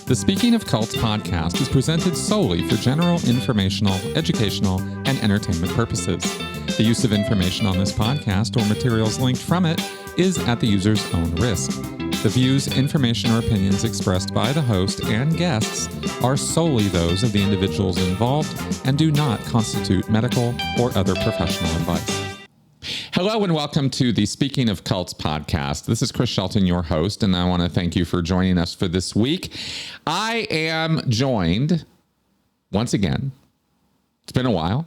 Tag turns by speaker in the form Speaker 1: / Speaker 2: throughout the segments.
Speaker 1: The Speaking of Cults podcast is presented solely for general informational, educational, and entertainment purposes. The use of information on this podcast or materials linked from it is at the user's own risk. The views, information, or opinions expressed by the host and guests are solely those of the individuals involved and do not constitute medical or other professional advice. Hello and welcome to the Speaking of Cults podcast. This is Chris Shelton, your host, and I want to thank you for joining us for this week. I am joined, once again, it's been a while,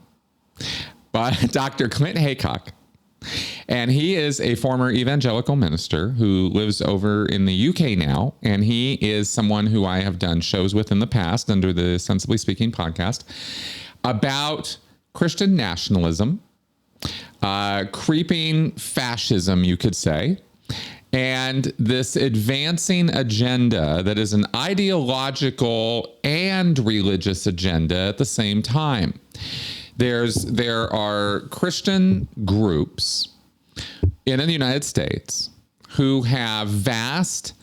Speaker 1: by Dr. Clint Heacock. And he is a former evangelical minister who lives over in the UK now. And he is someone who I have done shows with in the past under the Sensibly Speaking podcast about Christian nationalism, creeping fascism, you could say, and this advancing agenda that is an ideological and religious agenda at the same time. There are Christian groups in the United States who have vast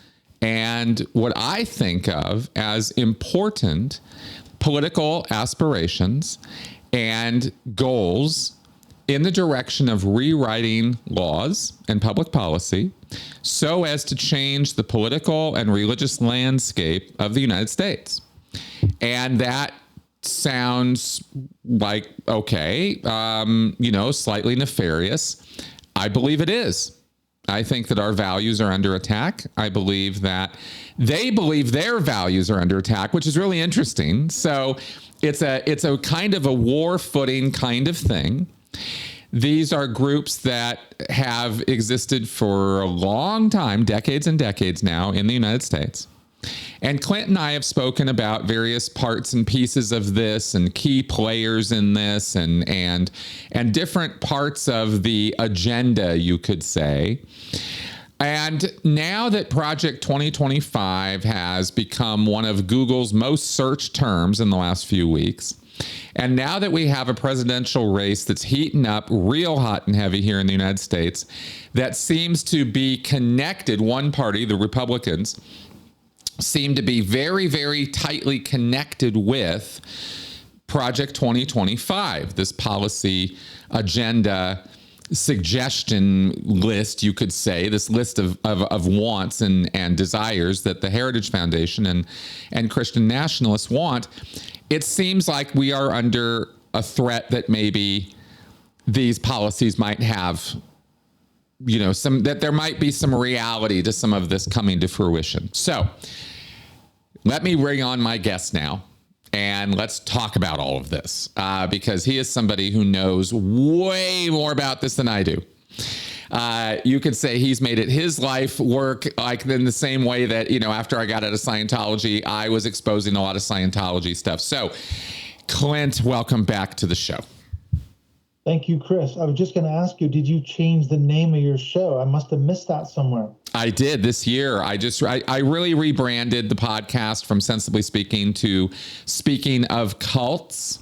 Speaker 1: and what I think of as important political aspirations and goals in the direction of rewriting laws and public policy so as to change the political and religious landscape of the United States. And that sounds like, okay, slightly nefarious. I believe it is. I think that our values are under attack. I believe that they believe their values are under attack, which is really interesting. So it's a kind of a war footing kind of thing. These are groups that have existed for a long time, decades and decades now in the United States. And Clint and I have spoken about various parts and pieces of this and key players in this and different parts of the agenda, you could say. And now that Project 2025 has become one of Google's most searched terms in the last few weeks, and now that we have a presidential race that's heating up real hot and heavy here in the United States that seems to be connected, one party, the Republicans, seem to be very, very tightly connected with Project 2025, this policy agenda suggestion list, you could say, this list of wants and desires that the Heritage Foundation and Christian nationalists want. It seems like we are under a threat that maybe these policies might have, that there might be some reality to some of this coming to fruition. So let me bring on my guest now, and let's talk about all of this because he is somebody who knows way more about this than I do. You could say he's made it his life work like in the same way that, after I got out of Scientology, I was exposing a lot of Scientology stuff. So, Clint, welcome back to the show.
Speaker 2: Thank you, Chris. I was just going to ask you, did you change the name of your show? I must have missed that somewhere. I
Speaker 1: did this year. I really rebranded the podcast from Sensibly Speaking to Speaking of Cults. ...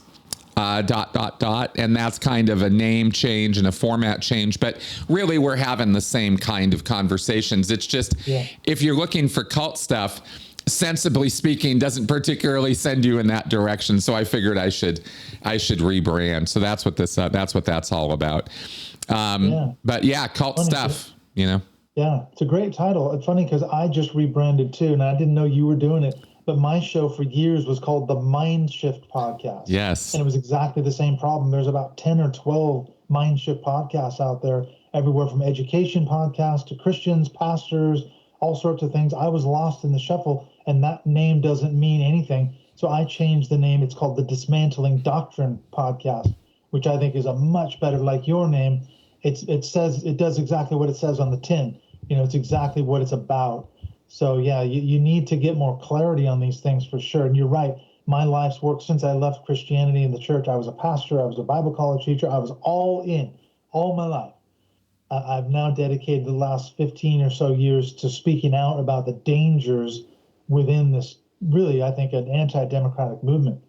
Speaker 1: And that's kind of a name change and a format change, but really we're having the same kind of conversations. It's just, If you're looking for cult stuff, Sensibly Speaking doesn't particularly send you in that direction. So I figured I should rebrand. So that's what that's all about. But yeah, cult funny stuff, Yeah,
Speaker 2: it's a great title. It's funny because I just rebranded too, and I didn't know you were doing it. But my show for years was called the Mind Shift Podcast.
Speaker 1: Yes.
Speaker 2: And it was exactly the same problem. There's about 10 or 12 Mind Shift podcasts out there, everywhere from education podcasts to Christians, pastors, all sorts of things. I was lost in the shuffle, and that name doesn't mean anything. So I changed the name. It's called the Dismantling Doctrine Podcast, which I think is a much better, like your name. It does exactly what it says on the tin. It's exactly what it's about. So, you need to get more clarity on these things for sure. And you're right. My life's work since I left Christianity in the church, I was a pastor, I was a Bible college teacher, I was all in, all my life. I've now dedicated the last 15 or so years to speaking out about the dangers within this, really, I think, an anti-democratic movement.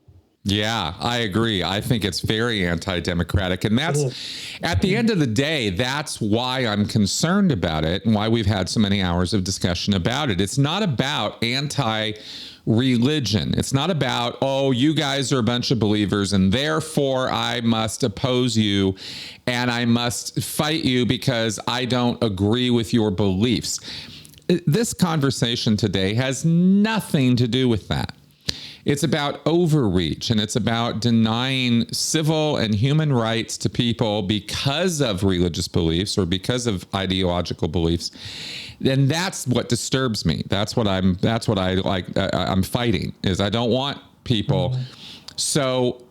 Speaker 1: Yeah, I agree. I think it's very anti-democratic. And that's, at the end of the day, that's why I'm concerned about it and why we've had so many hours of discussion about it. It's not about religion. It's not about, oh, you guys are a bunch of believers and therefore I must oppose you and I must fight you because I don't agree with your beliefs. This conversation today has nothing to do with that. It's about overreach, and it's about denying civil and human rights to people because of religious beliefs or because of ideological beliefs. And that's what disturbs me. That's what I'm fighting, is I don't want people so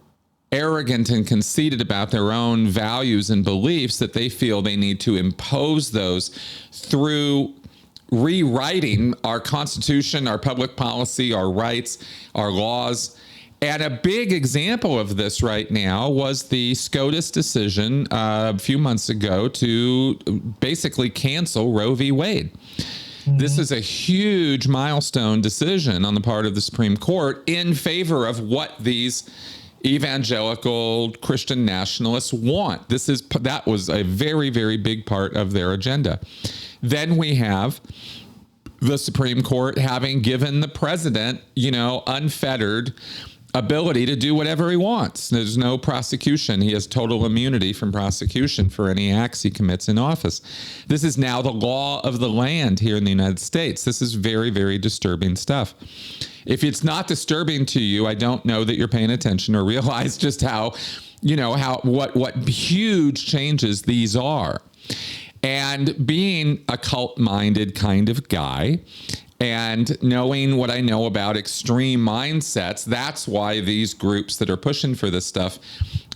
Speaker 1: arrogant and conceited about their own values and beliefs that they feel they need to impose those through rewriting our Constitution, our public policy, our rights, our laws. And a big example of this right now was the SCOTUS decision a few months ago to basically cancel Roe v. Wade. This is a huge milestone decision on the part of the Supreme Court in favor of what these evangelical Christian nationalists want. That was a very, very big part of their agenda. Then we have the Supreme Court having given the president, unfettered ability to do whatever he wants. There's no prosecution. He has total immunity from prosecution for any acts he commits in office. This is now the law of the land here in the United States. This is very, very disturbing stuff. If it's not disturbing to you, I don't know that you're paying attention or realize just what huge changes these are. And being a cult-minded kind of guy and knowing what I know about extreme mindsets, that's why these groups that are pushing for this stuff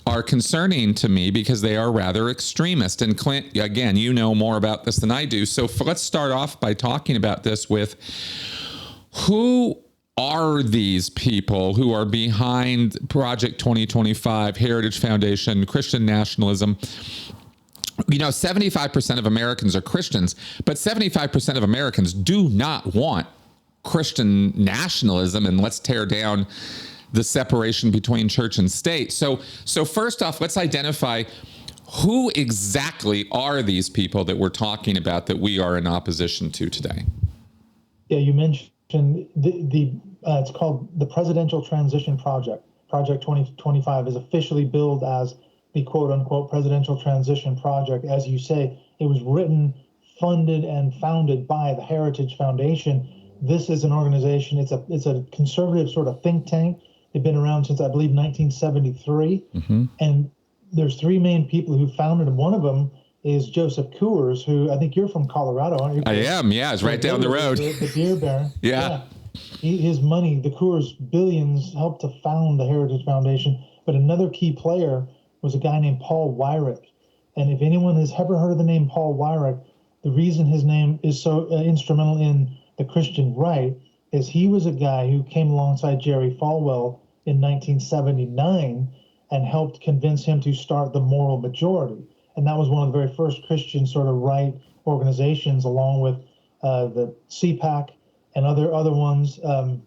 Speaker 1: are concerning to me, because they are rather extremist. And Clint, again, you know more about this than I do. So let's start off by talking about this with who are these people who are behind Project 2025, Heritage Foundation, Christian Nationalism. 75% of Americans are Christians, but 75% of Americans do not want Christian nationalism, and let's tear down the separation between church and state. So first off, let's identify who exactly are these people that we're talking about that we are in opposition to today.
Speaker 2: Yeah, you mentioned it's called the Presidential Transition Project. Project 2025 is officially billed as the quote-unquote Presidential Transition Project. As you say, it was written, funded, and founded by the Heritage Foundation. This is an organization, it's a conservative sort of think tank. They've been around since, I believe, 1973. And there's three main people who founded them. One of them is Joseph Coors, who I think you're from Colorado, aren't you?
Speaker 1: I am, yeah. It's right down the road.
Speaker 2: The beer baron.
Speaker 1: Yeah.
Speaker 2: His money, the Coors billions, helped to found the Heritage Foundation. But another key player was a guy named Paul Weyrich. And if anyone has ever heard of the name Paul Weyrich, the reason his name is so instrumental in the Christian right is he was a guy who came alongside Jerry Falwell in 1979 and helped convince him to start the Moral Majority. And that was one of the very first Christian sort of right organizations, along with the CPAC and other ones, the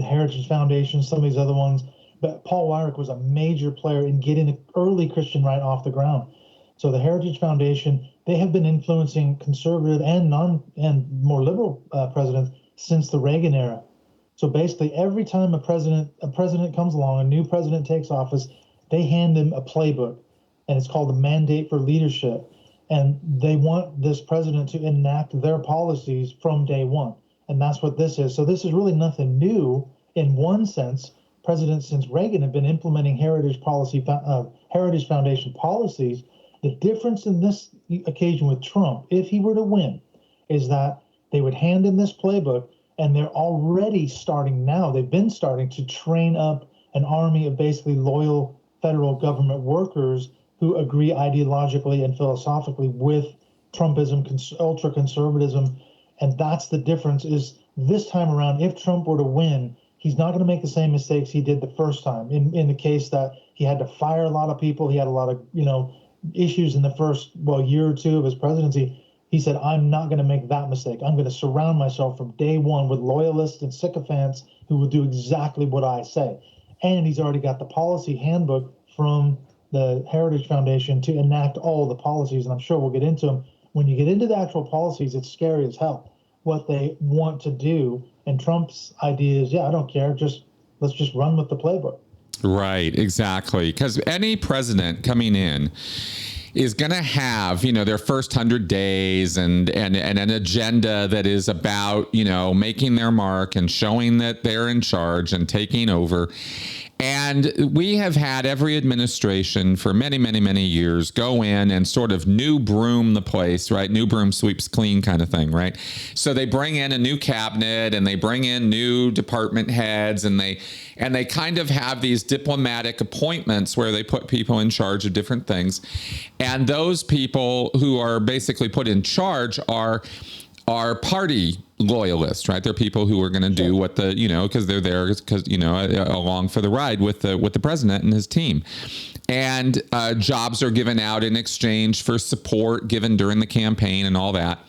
Speaker 2: Heritage Foundation, some of these other ones. But Paul Weyrich was a major player in getting the early Christian right off the ground. So the Heritage Foundation, they have been influencing conservative and more liberal presidents since the Reagan era. So basically, every time a president comes along, a new president takes office, they hand him a playbook, and it's called the Mandate for Leadership. And they want this president to enact their policies from day one. And that's what this is. So this is really nothing new in one sense. Presidents since Reagan have been implementing Heritage Foundation policies. The difference in this occasion with Trump, if he were to win, is that they would hand him this playbook, and they're already starting now. They've been starting to train up an army of basically loyal federal government workers who agree ideologically and philosophically with Trumpism, ultra-conservatism. And that's the difference, is this time around, if Trump were to win, he's not going to make the same mistakes he did the first time. In the case that he had to fire a lot of people, he had a lot of issues in the first year or two of his presidency. He said, I'm not going to make that mistake. I'm going to surround myself from day one with loyalists and sycophants who will do exactly what I say. And he's already got the policy handbook from the Heritage Foundation to enact all the policies, and I'm sure we'll get into them. When you get into the actual policies, it's scary as hell. what they want to do. And Trump's idea is, yeah, I don't care. Let's just run with the playbook.
Speaker 1: Right, exactly. Because any president coming in is going to have, their first 100 days and an agenda that is about, making their mark and showing that they're in charge and taking over. And we have had every administration for many, many, many years go in and sort of new broom the place, right? New broom sweeps clean kind of thing, right? So they bring in a new cabinet and they bring in new department heads and they kind of have these diplomatic appointments where they put people in charge of different things. And those people who are basically put in charge are party loyalists, right? They're people who are going to do what because they're there because, along for the ride with the president and his team. And jobs are given out in exchange for support given during the campaign and all that.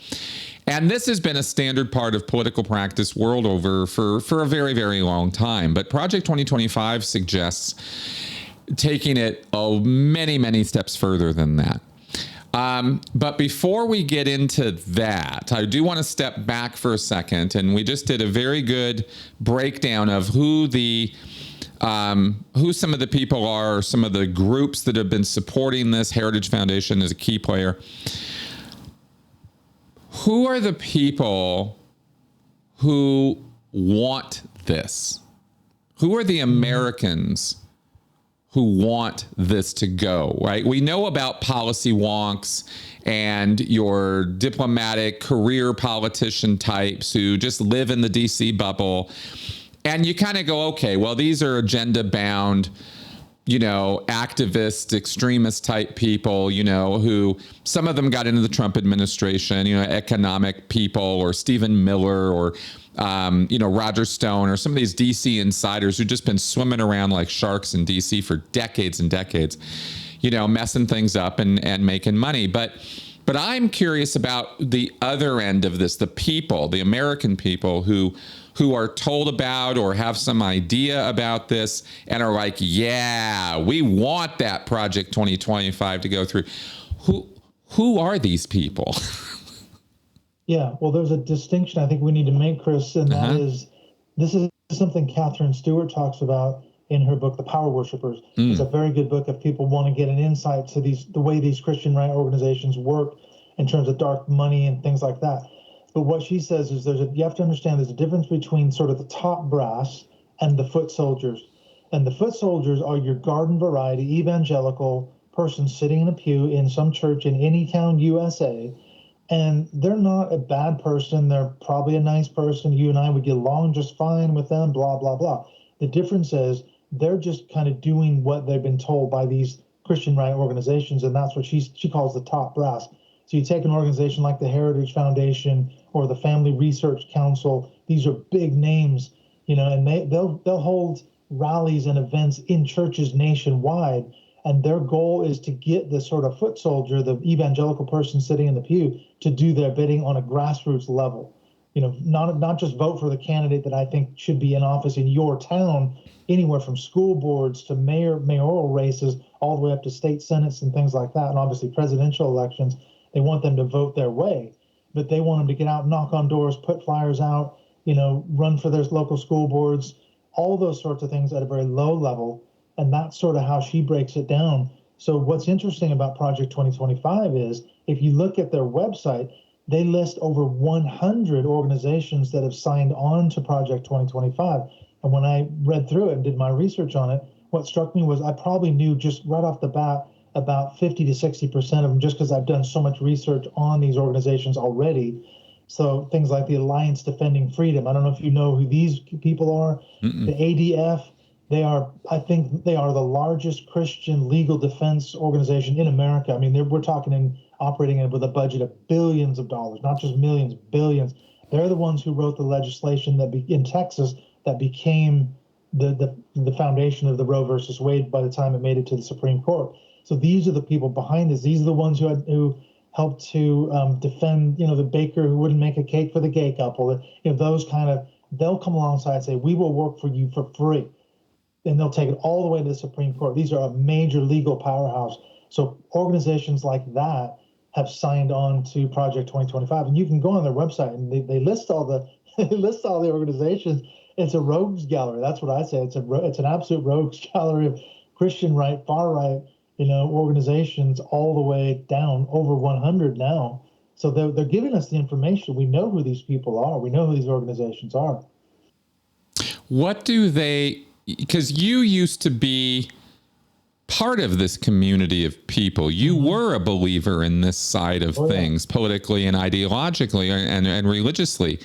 Speaker 1: And this has been a standard part of political practice world over for a very, very long time. But Project 2025 suggests taking it many, many steps further than that. But before we get into that, I do want to step back for a second. And we just did a very good breakdown of who some of the people are, some of the groups that have been supporting this. Heritage Foundation is a key player. Who are the people who want this? Who are the Americans who want this to go, right? We know about policy wonks and your diplomatic career politician types who just live in the DC bubble. And you kind of go, okay, well, these are agenda bound, activist, extremist type people, who some of them got into the Trump administration, economic people or Stephen Miller or, Roger Stone or some of these DC insiders who've just been swimming around like sharks in DC for decades and decades, messing things up and making money. But I'm curious about the other end of this, the people, the American people who are told about or have some idea about this and are like, yeah, we want that Project 2025 to go through. Who are these people?
Speaker 2: Yeah, well, there's a distinction I think we need to make, Chris, and that is, this is something Catherine Stewart talks about in her book, The Power Worshippers. It's a very good book if people want to get an insight to the way these Christian right organizations work in terms of dark money and things like that. But what she says is you have to understand there's a difference between sort of the top brass and the foot soldiers. And the foot soldiers are your garden variety evangelical person sitting in a pew in some church in any town, USA. And they're not a bad person. They're probably a nice person. You and I would get along just fine with them, blah, blah, blah. The difference is they're just kind of doing what they've been told by these Christian right organizations. And that's what she calls the top brass. So you take an organization like the Heritage Foundation or the Family Research Council. These are big names, and they'll hold rallies and events in churches nationwide. And their goal is to get the sort of foot soldier, the evangelical person sitting in the pew, to do their bidding on a grassroots level. Not just vote for the candidate that I think should be in office in your town, anywhere from school boards to mayoral races, all the way up to state senates and things like that, and obviously presidential elections. They want them to vote their way, but they want them to get out, knock on doors, put flyers out, run for their local school boards, all those sorts of things at a very low level. And that's sort of how she breaks it down. So what's interesting about Project 2025 is if you look at their website, they list over 100 organizations that have signed on to Project 2025. And when I read through it and did my research on it, what struck me was I probably knew just right off the bat about 50 to 60% of them just because I've done so much research on these organizations already. So things like the Alliance Defending Freedom. I don't know if you know who these people are. Mm-mm. The ADF. I think they are the largest Christian legal defense organization in America. I mean, we're talking operating with a budget of billions of dollars, not just millions, billions. They're the ones who wrote the legislation in Texas that became the foundation of the Roe versus Wade by the time it made it to the Supreme Court. So these are the people behind this. These are the ones who helped to defend, the baker who wouldn't make a cake for the gay couple. Those they'll come alongside and say, we will work for you for free. And they'll take it all the way to the Supreme Court. These are a major legal powerhouse. So organizations like that have signed on to Project 2025. And you can go on their website and they list all the they list all the organizations. It's a rogues gallery. That's what I say. It's an absolute rogues gallery of Christian right, far right, organizations all the way down, over 100 now. So they're giving us the information. We know who these people are. We know who these organizations are.
Speaker 1: What do they, because you used to be part of this community of people. You were a believer in this side of things, politically and ideologically and religiously.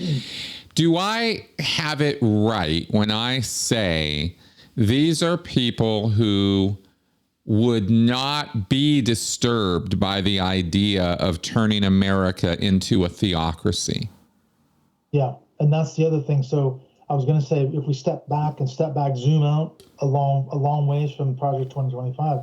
Speaker 1: Do I have it right when I say these are people who would not be disturbed by the idea of turning America into a theocracy?
Speaker 2: Yeah, and that's the other thing. So I was going to say, if we step back, zoom out a long ways from Project 2025,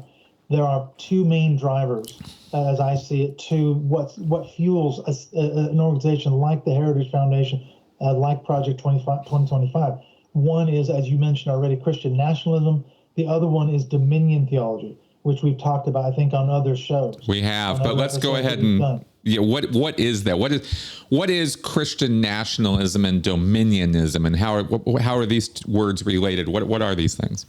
Speaker 2: there are two main drivers, as I see it, to what fuels an organization like the Heritage Foundation, like Project 2025. One is, as you mentioned already, Christian nationalism. The other one is dominion theology, which we've talked about, I think, on other shows.
Speaker 1: We have, but let's go ahead and what is that? What is Christian nationalism and dominionism, and how are these words related? What are these things?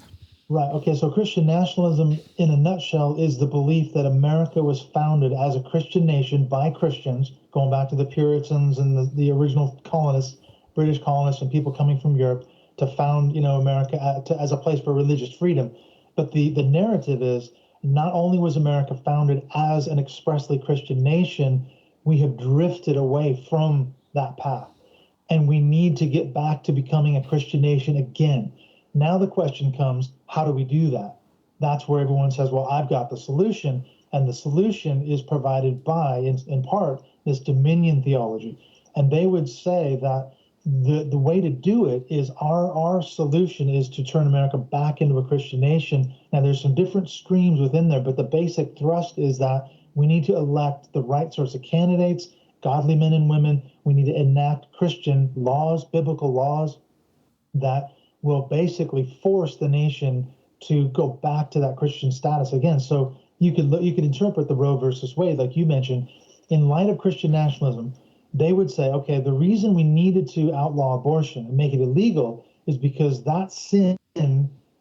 Speaker 2: Right. Okay. So Christian nationalism, in a nutshell, is the belief that America was founded as a Christian nation by Christians, going back to the Puritans and the original colonists, British colonists, and people coming from Europe to found, America as a place for religious freedom. But the narrative is, not only was America founded as an expressly Christian nation, we have drifted away from that path. And we need to get back to becoming a Christian nation again. Now the question comes, how do we do that? That's where everyone says, well, I've got the solution. And the solution is provided by, in part, this dominion theology. And they would say that the way to do it is our solution is to turn America back into a Christian nation. Now, there's some different streams within there, but the basic thrust is that we need to elect the right sorts of candidates, godly men and women. We need to enact Christian laws, biblical laws that will basically force the nation to go back to that Christian status again. So you could interpret the Roe versus Wade, like you mentioned, in light of Christian nationalism. They would say, okay, the reason we needed to outlaw abortion and make it illegal is because that sin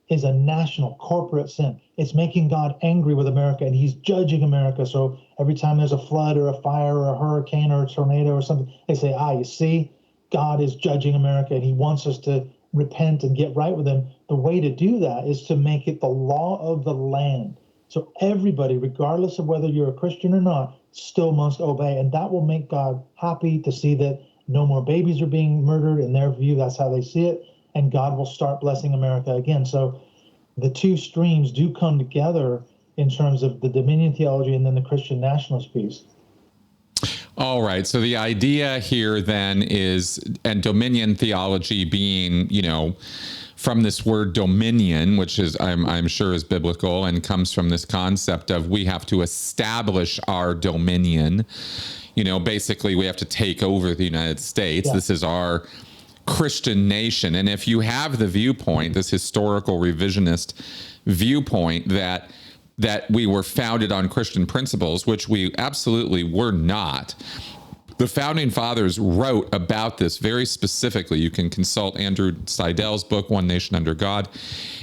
Speaker 2: is a national corporate sin. It's making God angry with America, and he's judging America. So every time there's a flood or a fire or a hurricane or a tornado or something, they say, you see, God is judging America, and he wants us to repent and get right with him. The way to do that is to make it the law of the land. So everybody, regardless of whether you're a Christian or not, still must obey. And that will make God happy to see that no more babies are being murdered. In their view, that's how they see it. And God will start blessing America again. So the two streams do come together in terms of the dominion theology and then the Christian nationalist piece.
Speaker 1: All right. So the idea here then is, and dominion theology being, from this word dominion, which is I'm sure is biblical and comes from this concept of we have to establish our dominion. Basically we have to take over the United States. Yeah. This is our Christian nation. And if you have the viewpoint, this historical revisionist viewpoint that we were founded on Christian principles, which we absolutely were not. The founding fathers wrote about this very specifically. You can consult Andrew Seidel's book, One Nation Under God,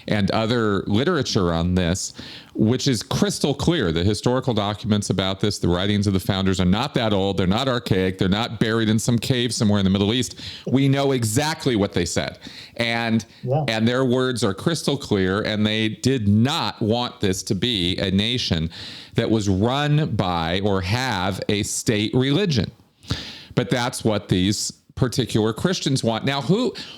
Speaker 1: and other literature on this, which is crystal clear. The historical documents about this, the writings of the founders are not that old. They're not archaic. They're not buried in some cave somewhere in the Middle East. We know exactly what they said. And their words are crystal clear, and they did not want this to be a nation that was run by or have a state religion. But that's what these particular Christians want. Now,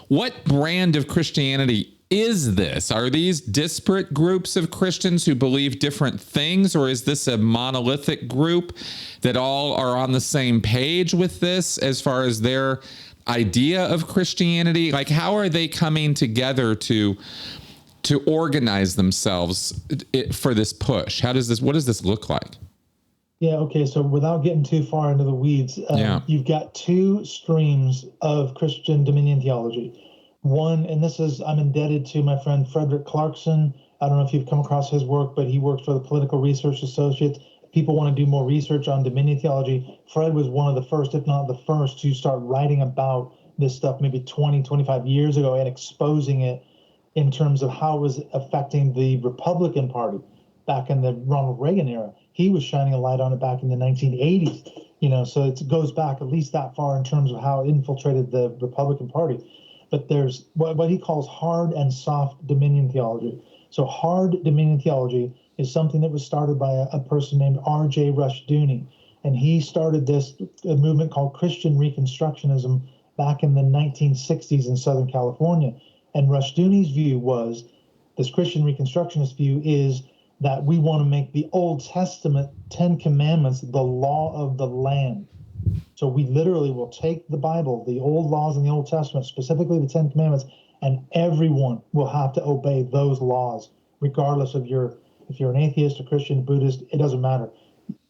Speaker 1: what brand of Christianity is this? Are these disparate groups of Christians who believe different things, or is this a monolithic group that all are on the same page with this as far as their idea of Christianity? Like, how are they coming together to organize themselves for this push? What does this look like?
Speaker 2: Yeah, okay, so without getting too far into the weeds, you've got two streams of Christian dominion theology. One, and I'm indebted to my friend Frederick Clarkson. I don't know if you've come across his work, but he works for the Political Research Associates. people want to do more research on dominion theology, Fred was one of the first, if not the first, to start writing about this stuff maybe 20, 25 years ago and exposing it in terms of how it was affecting the Republican Party back in the Ronald Reagan era. He was shining a light on it back in the 1980s, so it goes back at least that far in terms of how it infiltrated the Republican Party. But there's what he calls hard and soft dominion theology. So hard dominion theology is something that was started by a person named R.J. Rushdoony. And he started this a movement called Christian Reconstructionism back in the 1960s in Southern California. And Rushdoony's view was, this Christian Reconstructionist view is that we want to make the Old Testament 10 Commandments the law of the land. So we literally will take the Bible, the old laws in the Old Testament, specifically the 10 Commandments, and everyone will have to obey those laws, regardless of if you're an atheist, a Christian, Buddhist, it doesn't matter.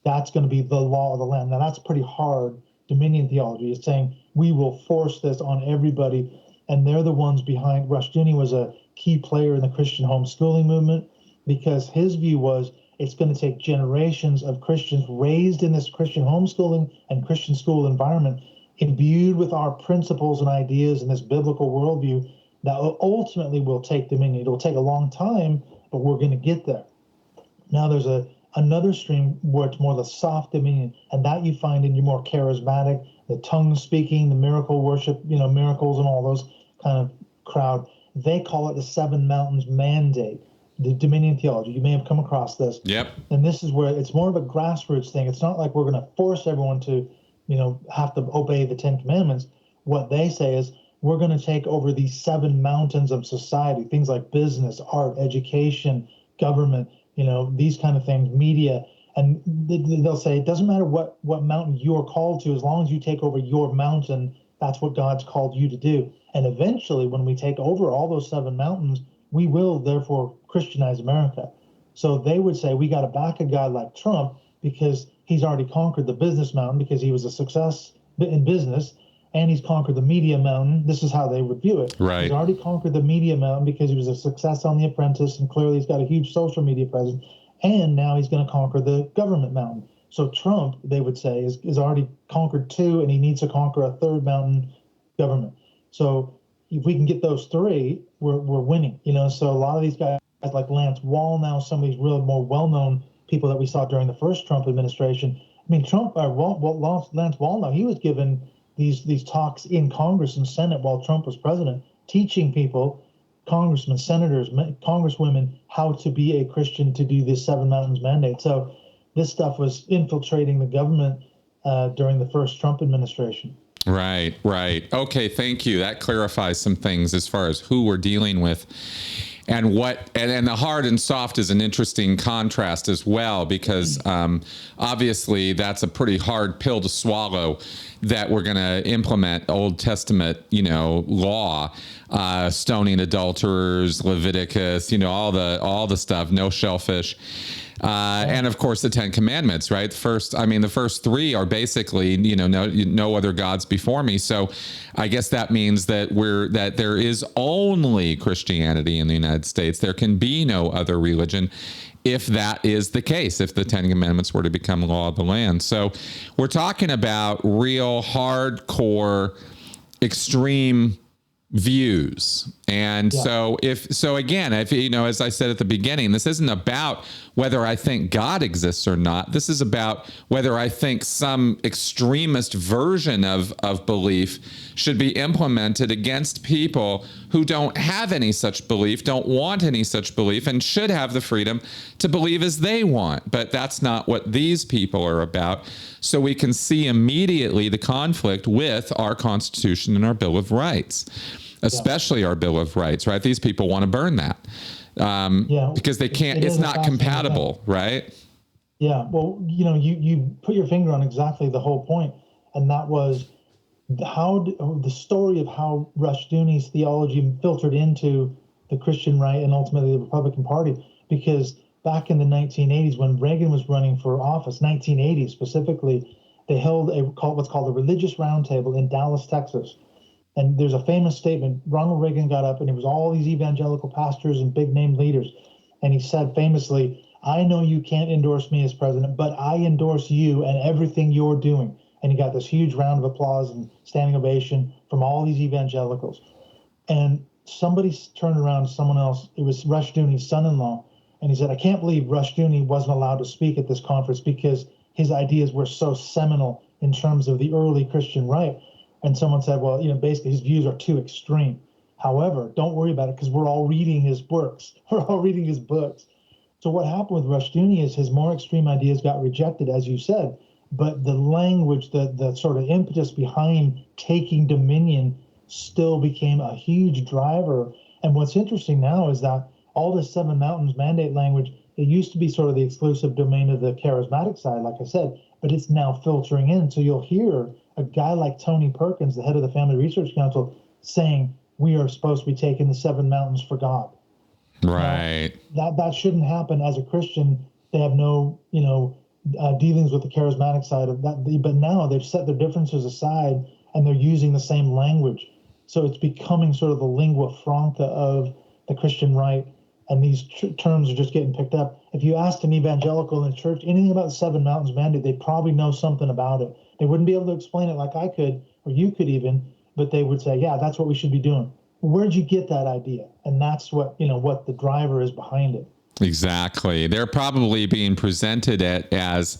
Speaker 2: That's going to be the law of the land. Now, that's pretty hard dominion theology. It's saying we will force this on everybody, and they're the ones behind. Rushdoony was a key player in the Christian homeschooling movement because his view was it's going to take generations of Christians raised in this Christian homeschooling and Christian school environment, imbued with our principles and ideas and this biblical worldview that ultimately will take dominion. It will take a long time, but we're going to get there. Now there's another stream where it's more the soft dominion, and that you find in your more charismatic, the tongue speaking, the miracle worship, miracles and all those kind of crowd. They call it the Seven Mountains Mandate, the dominion theology. You may have come across this.
Speaker 1: Yep.
Speaker 2: And this is where it's more of a grassroots thing. It's not like we're going to force everyone to, have to obey the 10 Commandments. What they say is we're going to take over these 7 mountains of society, things like business, art, education, government, these kind of things, media. And they'll say it doesn't matter what mountain you're called to, as long as you take over your mountain, that's what God's called you to do. And eventually, when we take over all those 7 mountains, we will therefore Christianize America. So they would say we got to back a guy like Trump because he's already conquered the business mountain because he was a success in business, and he's conquered the media mountain. This is how they would view it.
Speaker 1: Right.
Speaker 2: He's already conquered the media mountain because he was a success on The Apprentice, and clearly he's got a huge social media presence. And now he's going to conquer the government mountain. So Trump, they would say, is already conquered 2, and he needs to conquer a 3rd mountain, government. So if we can get those 3, we're winning. So a lot of these guys like Lance Wallnau, some of these real more well-known people that we saw during the first Trump administration. I mean, Lance Wallnau, he was given these talks in Congress and Senate while Trump was president, teaching people, congressmen, senators, congresswomen, how to be a Christian to do this 7 Mountains Mandate. So this stuff was infiltrating the government during the first Trump administration.
Speaker 1: Right. Okay, thank you. That clarifies some things as far as who we're dealing with. And and the hard and soft is an interesting contrast as well, because obviously that's a pretty hard pill to swallow, that we're going to implement Old Testament, law, stoning adulterers, Leviticus, all the stuff, no shellfish. And of course the 10 Commandments, right? The first 3 are basically, no other gods before me. So I guess that means that there is only Christianity in the United States. There can be no other religion if that is the case, if the 10 Commandments were to become law of the land. So we're talking about real hardcore, extreme views. And so again, as I said at the beginning, this isn't about whether I think God exists or not. This is about whether I think some extremist version of belief should be implemented against people who don't have any such belief, don't want any such belief, and should have the freedom to believe as they want. But that's not what these people are about. So we can see immediately the conflict with our Constitution and our Bill of Rights, especially our Bill of Rights, right? These people want to burn that because they can't, it's not compatible, right?
Speaker 2: Yeah, well, you put your finger on exactly the whole point, and that was the story of how Rushdoony's theology filtered into the Christian right and ultimately the Republican Party. Because back in the 1980s, when Reagan was running for office, 1980 specifically, they held what's called a religious roundtable in Dallas, Texas. And there's a famous statement. Ronald Reagan got up, and it was all these evangelical pastors and big name leaders. And he said famously, I know you can't endorse me as president, but I endorse you and everything you're doing. And he got this huge round of applause and standing ovation from all these evangelicals. And somebody turned around to someone else. It was Rushdoony's son-in-law. And he said, I can't believe Rushdoony wasn't allowed to speak at this conference because his ideas were so seminal in terms of the early Christian right. And someone said, well, basically his views are too extreme. However, don't worry about it because we're all reading his works. We're all reading his books. So what happened with Rushdoony is his more extreme ideas got rejected, as you said, but the language, the sort of impetus behind taking dominion still became a huge driver. And what's interesting now is that all this Seven Mountains mandate language, it used to be sort of the exclusive domain of the charismatic side, like I said, but it's now filtering in. So you'll hear a guy like Tony Perkins, the head of the Family Research Council, saying, we are supposed to be taking the Seven Mountains for God.
Speaker 1: Right.
Speaker 2: That shouldn't happen. As a Christian, they have no, dealings with the charismatic side of that. But now they've set their differences aside and they're using the same language. So it's becoming sort of the lingua franca of the Christian right. And these terms are just getting picked up. If you asked an evangelical in the church anything about the Seven Mountains mandate, they probably know something about it. They wouldn't be able to explain it like I could, or you could even, but they would say, yeah, that's what we should be doing. Where'd you get that idea? And that's what the driver is behind it.
Speaker 1: Exactly. They're probably being presented as,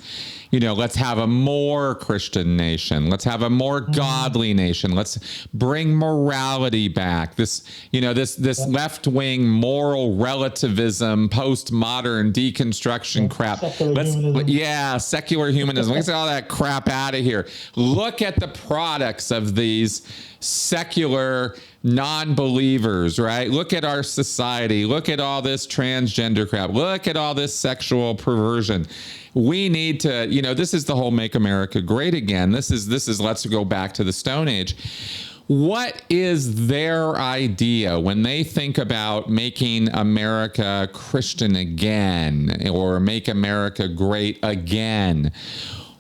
Speaker 1: let's have a more Christian nation. Let's have a more godly nation. Let's bring morality back. This left-wing moral relativism, postmodern deconstruction crap. Secular humanism. Let's get all that crap out of here. Look at the products of these secular non-believers, right? Look at our society. Look at all this transgender crap. Look at all this sexual perversion. We need to, this is the whole Make America Great Again. This is let's go back to the Stone Age. What is their idea when they think about making America Christian again or make America great again?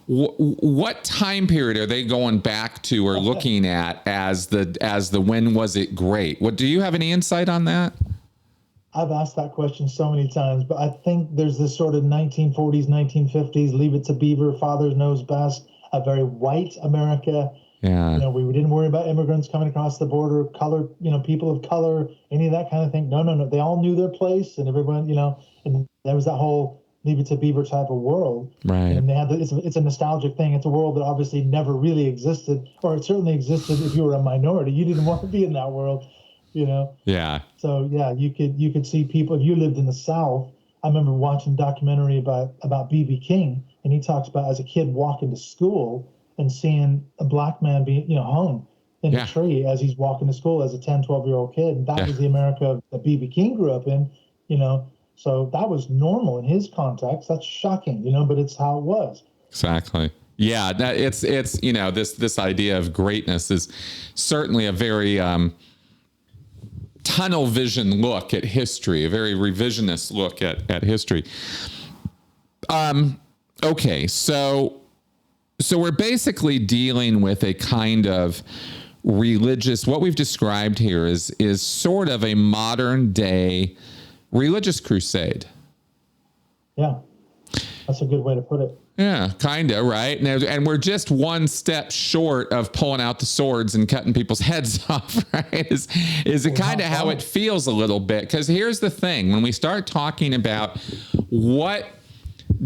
Speaker 1: What time period are they going back to or looking at as the when was it great? What do you have any insight on that?
Speaker 2: I've asked that question so many times, but I think there's this sort of 1940s, 1950s, leave it to Beaver, father knows best, a very white America.
Speaker 1: Yeah.
Speaker 2: We didn't worry about immigrants coming across the border, color, people of color, any of that kind of thing. No. They all knew their place, and everyone, and there was that whole leave it to Beaver type of world.
Speaker 1: Right.
Speaker 2: And they had it's a nostalgic thing. It's a world that obviously never really existed, or it certainly existed if you were a minority. You didn't want to be in that world,
Speaker 1: Yeah.
Speaker 2: So yeah, you could see people. If you lived in the South, I remember watching a documentary about B.B. King, and he talks about as a kid walking to school and seeing a black man being hung in a tree as he's walking to school as a 10, 12-year-old kid. And that was the America that B.B. King grew up in, So that was normal in his context. That's shocking, but it's how it was.
Speaker 1: Exactly. Yeah, it's this idea of greatness is certainly a very tunnel vision look at history, a very revisionist look at history. Okay, so we're basically dealing with a kind of religious, what we've described here is sort of a modern day religious crusade.
Speaker 2: Yeah, that's a good way to put it.
Speaker 1: Yeah, kind of, right? And we're just one step short of pulling out the swords and cutting people's heads off, right? Is it kind of how it feels a little bit? Because here's the thing. When we start talking about what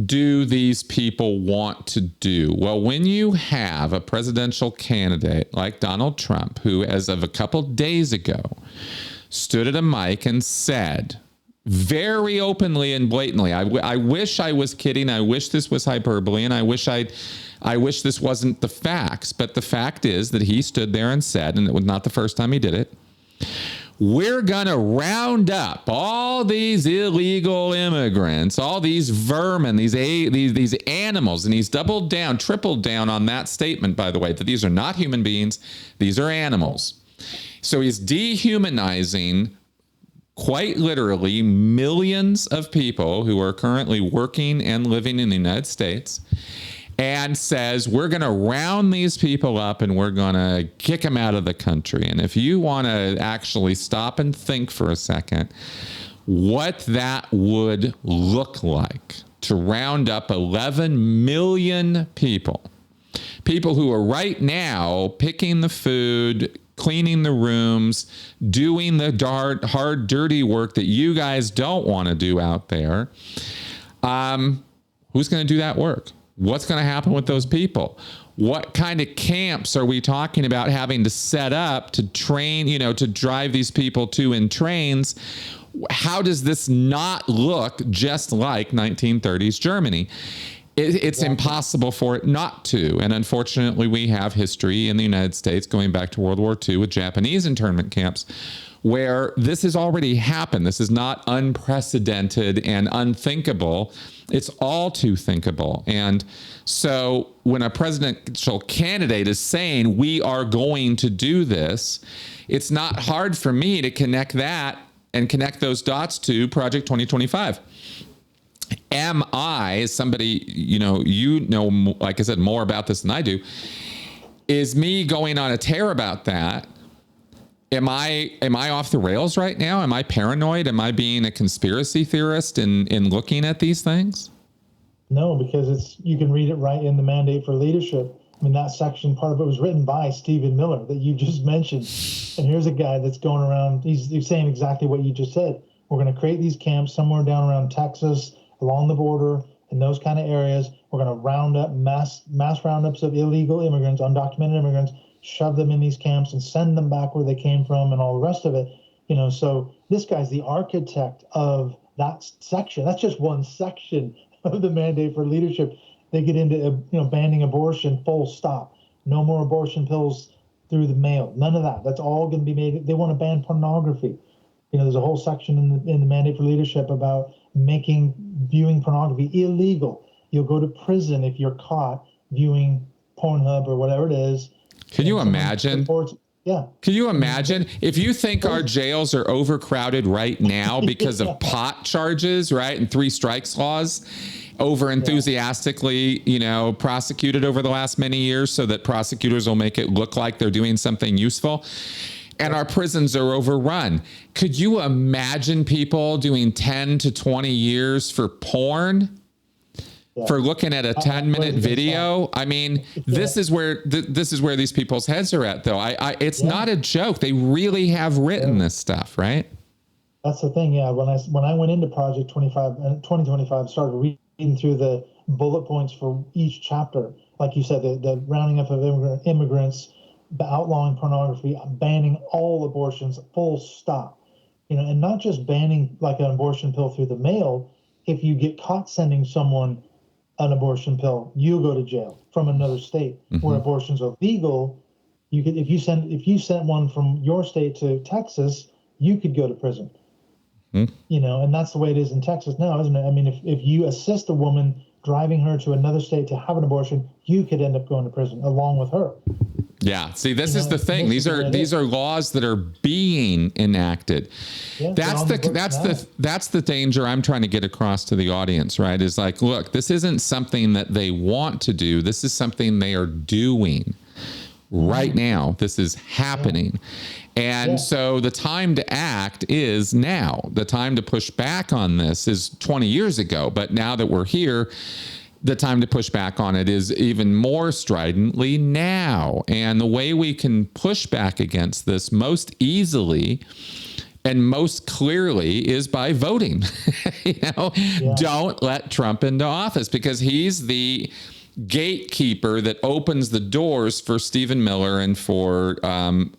Speaker 1: do these people want to do? Well, when you have a presidential candidate like Donald Trump, who as of a couple days ago stood at a mic and said very openly and blatantly, I wish I was kidding, I wish this was hyperbole, and I wish this wasn't the facts, but the fact is that he stood there and said, and it was not the first time he did it, we're going to round up all these illegal immigrants, all these vermin, these animals. And he's doubled down, tripled down on that statement, by the way, that these are not human beings. These are animals. So he's dehumanizing, quite literally, millions of people who are currently working and living in the United States, and says, we're going to round these people up and we're going to kick them out of the country. And if you want to actually stop and think for a second, what that would look like to round up 11 million people who are right now picking the food, cleaning the rooms, doing the hard, dirty work that you guys don't want to do out there. Who's going to do that work? What's going to happen with those people? What kind of camps are we talking about having to set up to train, to drive these people to in trains? How does this not look just like 1930s Germany? It's impossible for it not to. And unfortunately, we have history in the United States going back to World War II with Japanese internment camps where this has already happened. This is not unprecedented and unthinkable. It's all too thinkable. And so when a presidential candidate is saying we are going to do this, it's not hard for me to connect that and connect those dots to Project 2025. Am I, as somebody, like I said, more about this than I do, is me going on a tear about that? Am I off the rails right now? Am I paranoid? Am I being a conspiracy theorist in looking at these things?
Speaker 2: No, because you can read it right in the Mandate for Leadership. I mean, that section, part of it was written by Stephen Miller that you just mentioned. And here's a guy that's going around, he's saying exactly what you just said. We're going to create these camps somewhere down around Texas, along the border, in those kind of areas. We're going to round up mass roundups of illegal immigrants, undocumented immigrants, shove them in these camps and send them back where they came from and all the rest of it. So this guy's the architect of that section. That's just one section of the Mandate for Leadership. They get into banning abortion, full stop. No more abortion pills through the mail. None of that. That's all going to be made. They want to ban pornography. There's a whole section in the Mandate for Leadership about making viewing pornography illegal. You'll go to prison if you're caught viewing Pornhub or whatever it is.
Speaker 1: Can you imagine?
Speaker 2: Yeah.
Speaker 1: Can you imagine if you think our jails are overcrowded right now because of pot charges, right? And 3 strikes laws, over enthusiastically, prosecuted over the last many years so that prosecutors will make it look like they're doing something useful. And our prisons are overrun. Could you imagine people doing 10 to 20 years for porn? For looking at a 10-minute video? I mean, this is where these people's heads are at, though. It's not a joke. They really have written this stuff, right?
Speaker 2: That's the thing, yeah. When I went into Project 2025, started reading through the bullet points for each chapter, like you said, the rounding up of immigrants, the outlawing pornography, banning all abortions, full stop. And not just banning like an abortion pill through the mail. If you get caught sending someone an abortion pill, you go to jail from another state where abortions are legal. You could, if you sent one from your state to Texas, you could go to prison. And that's the way it is in Texas now, isn't it? I mean, if you assist a woman driving her to another state to have an abortion, you could end up going to prison along with her.
Speaker 1: Yeah. See, this is the thing. These are laws that are being enacted. Yeah, that's the danger I'm trying to get across to the audience, right? Is like, look, this isn't something that they want to do. This is something they are doing right now. This is happening. And so the time to act is now. The time to push back on this is 20 years ago. But now that we're here, the time to push back on it is even more stridently now. And the way we can push back against this most easily and most clearly is by voting. Don't let Trump into office, because he's the gatekeeper that opens the doors for Stephen Miller and for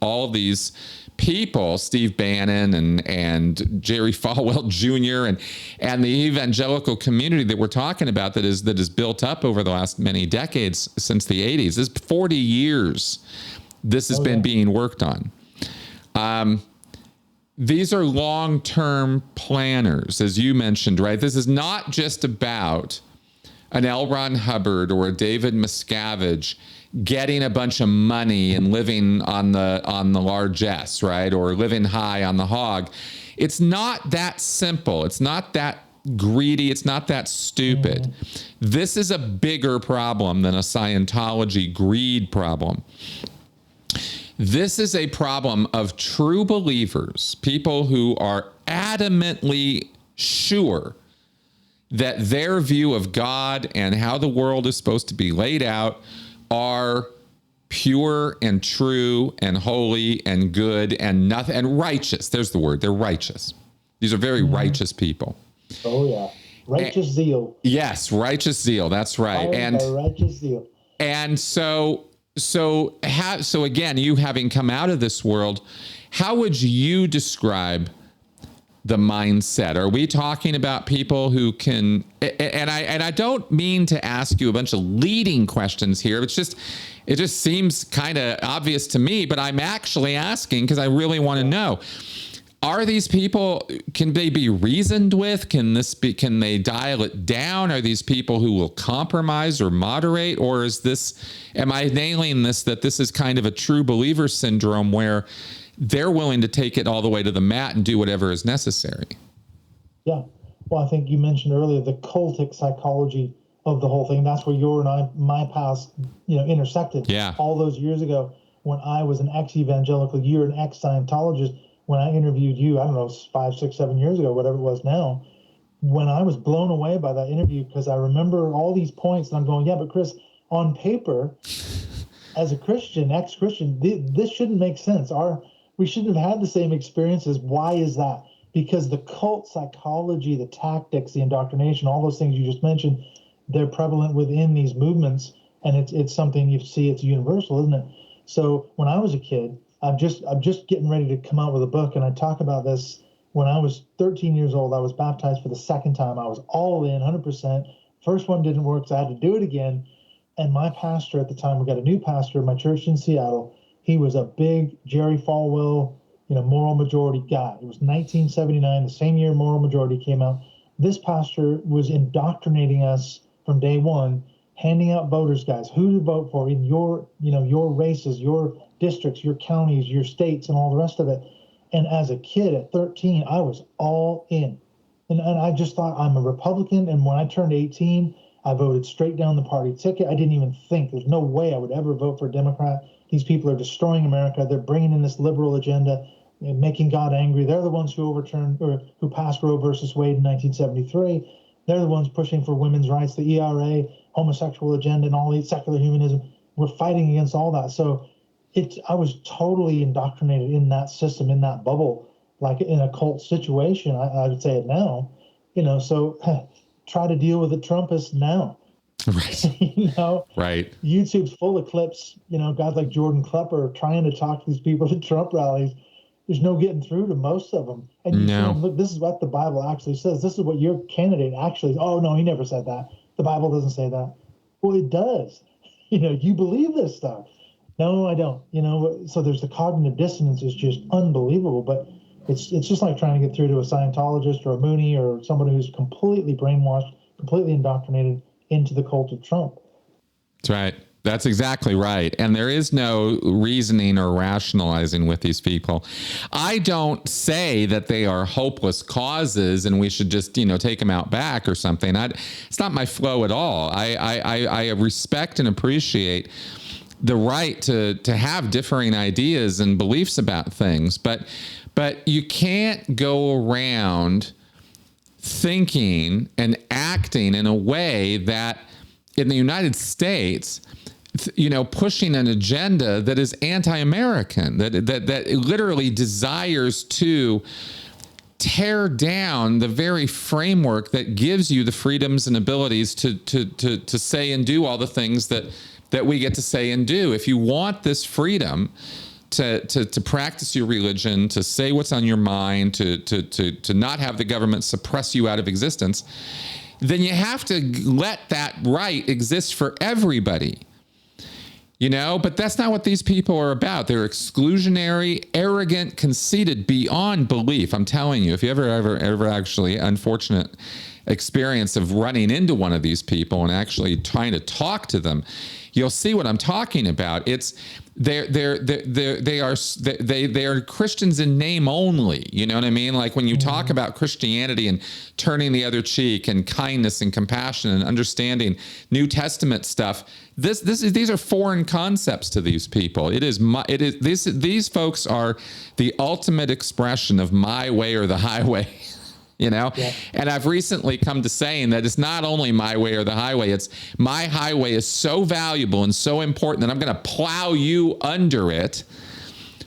Speaker 1: all these people, Steve Bannon and Jerry Falwell Jr. and the evangelical community that we're talking about that is built up over the last many decades since the 80s. This is 40 years this has been being worked on. These are long-term planners, as you mentioned, right? This is not just about an L. Ron Hubbard or a David Miscavige getting a bunch of money and living on the largesse, right? Or living high on the hog. It's not that simple. It's not that greedy. It's not that stupid. This is a bigger problem than a Scientology greed problem. This is a problem of true believers, people who are adamantly sure that their view of God and how the world is supposed to be laid out are pure and true and holy and good and nothing and righteous. There's the word. They're righteous. These are very righteous people.
Speaker 2: Oh yeah. Righteous zeal.
Speaker 1: Yes, righteous zeal. That's right.
Speaker 2: And righteous zeal.
Speaker 1: And so again, you having come out of this world, how would you describe the mindset? Are we talking about people who can, and I don't mean to ask you a bunch of leading questions here. It just seems kind of obvious to me, but I'm actually asking because I really want to know. Are these people, can they be reasoned with? Can they dial it down? Are these people who will compromise or moderate? Or am I nailing this, that this is kind of a true believer syndrome where they're willing to take it all the way to the mat and do whatever is necessary?
Speaker 2: Yeah. Well, I think you mentioned earlier the cultic psychology of the whole thing. That's where my paths, intersected.
Speaker 1: Yeah.
Speaker 2: All those years ago when I was an ex-evangelical, you're an ex-Scientologist. When I interviewed you, I don't know, 5, 6, 7 years ago, whatever it was now, when I was blown away by that interview, because I remember all these points and I'm going, yeah, but Chris, on paper, as a Christian, ex-Christian, this shouldn't make sense. We shouldn't have had the same experiences. Why is that? Because the cult psychology, the tactics, the indoctrination, all those things you just mentioned, they're prevalent within these movements, and it's something you see. It's universal, isn't it? So when I was a kid, I'm just getting ready to come out with a book, and I talk about this. When I was 13 years old, I was baptized for the second time. I was all in, 100%. First one didn't work, so I had to do it again. And my pastor at the time, we got a new pastor in my church in Seattle. He was a big Jerry Falwell, moral majority guy. It was 1979, the same year Moral Majority came out. This pastor was indoctrinating us from day one, handing out voters' guides, who to vote for in your races, your districts, your counties, your states, and all the rest of it. And as a kid at 13, I was all in. And I just thought, I'm a Republican. And when I turned 18, I voted straight down the party ticket. I didn't even think. There's no way I would ever vote for a Democrat. These people are destroying America. They're bringing in this liberal agenda and making God angry. They're the ones who who passed Roe versus Wade in 1973. They're the ones pushing for women's rights, the ERA, homosexual agenda, and all the secular humanism. We're fighting against all that. So I was totally indoctrinated in that system, in that bubble, like in a cult situation. I would say it now, so try to deal with the Trumpists now.
Speaker 1: Right. Right.
Speaker 2: YouTube's full of clips, guys like Jordan Klepper trying to talk to these people at Trump rallies. There's no getting through to most of them. And you say, look, this is what the Bible actually says. This is what your candidate actually, oh, no, he never said that. The Bible doesn't say that. Well, it does. You believe this stuff. No, I don't. So there's the cognitive dissonance is just unbelievable. But it's just like trying to get through to a Scientologist or a Mooney or someone who's completely brainwashed, completely indoctrinated into the cult of Trump.
Speaker 1: That's right. That's exactly right. And there is no reasoning or rationalizing with these people. I don't say that they are hopeless causes and we should just, take them out back or something. It's not my flow at all. I respect and appreciate the right to have differing ideas and beliefs about things, but you can't go around thinking and acting in a way that in the United States, pushing an agenda that is anti-American, that literally desires to tear down the very framework that gives you the freedoms and abilities to say and do all the things that we get to say and do. If you want this freedom to practice your religion, to say what's on your mind, to not have the government suppress you out of existence, then you have to let that right exist for everybody. But that's not what these people are about. They're exclusionary, arrogant, conceited beyond belief. I'm telling you, if you ever actually unfortunate experience of running into one of these people and actually trying to talk to them, you'll see what I'm talking about. they are Christians in name only. You know what I mean? Like when you talk about Christianity and turning the other cheek and kindness and compassion and understanding New Testament stuff, these are foreign concepts to these people. These folks are the ultimate expression of my way or the highway. You know, yeah. And I've recently come to saying that it's not only my way or the highway, it's my highway is so valuable and so important that I'm going to plow you under it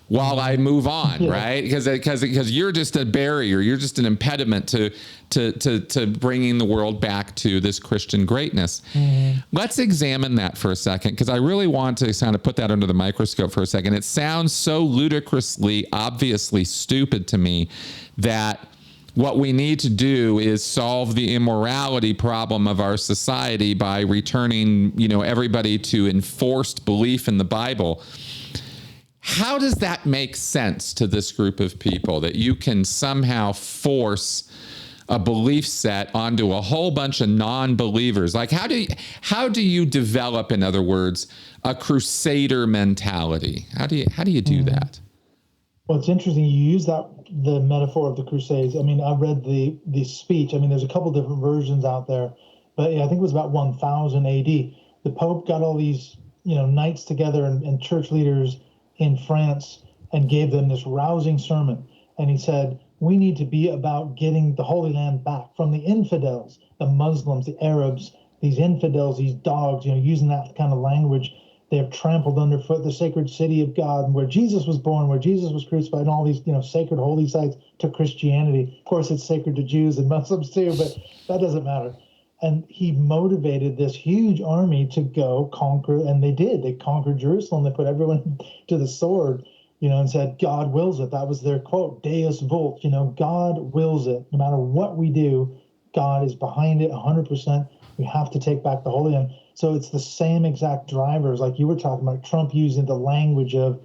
Speaker 1: while I move on, right? Because you're just a barrier, you're just an impediment to bringing the world back to this Christian greatness. Let's examine that for a second, because I really want to kind of put that under the microscope for a second. It sounds so ludicrously, obviously stupid to me that what we need to do is solve the immorality problem of our society by returning, everybody to enforced belief in the Bible. How does that make sense to this group of people, that you can somehow force a belief set onto a whole bunch of non-believers? Like, how do you develop, in other words, a crusader mentality? How do you do that?
Speaker 2: Well, it's interesting you use the metaphor of the Crusades. I mean, I read the speech. I mean, there's a couple different versions out there, but I think it was about 1000 AD. The Pope got all these, knights together and church leaders in France and gave them this rousing sermon. And he said, we need to be about getting the Holy Land back from the infidels, the Muslims, the Arabs, these infidels, these dogs, using that kind of language. They have trampled underfoot the sacred city of God, where Jesus was born, where Jesus was crucified, and all these, sacred holy sites to Christianity. Of course, it's sacred to Jews and Muslims too, but that doesn't matter. And he motivated this huge army to go conquer, and they did. They conquered Jerusalem. They put everyone to the sword, and said, God wills it. That was their quote, Deus vult, God wills it. No matter what we do, God is behind it 100%. We have to take back the Holy Land. So it's the same exact drivers, like you were talking about, Trump using the language of,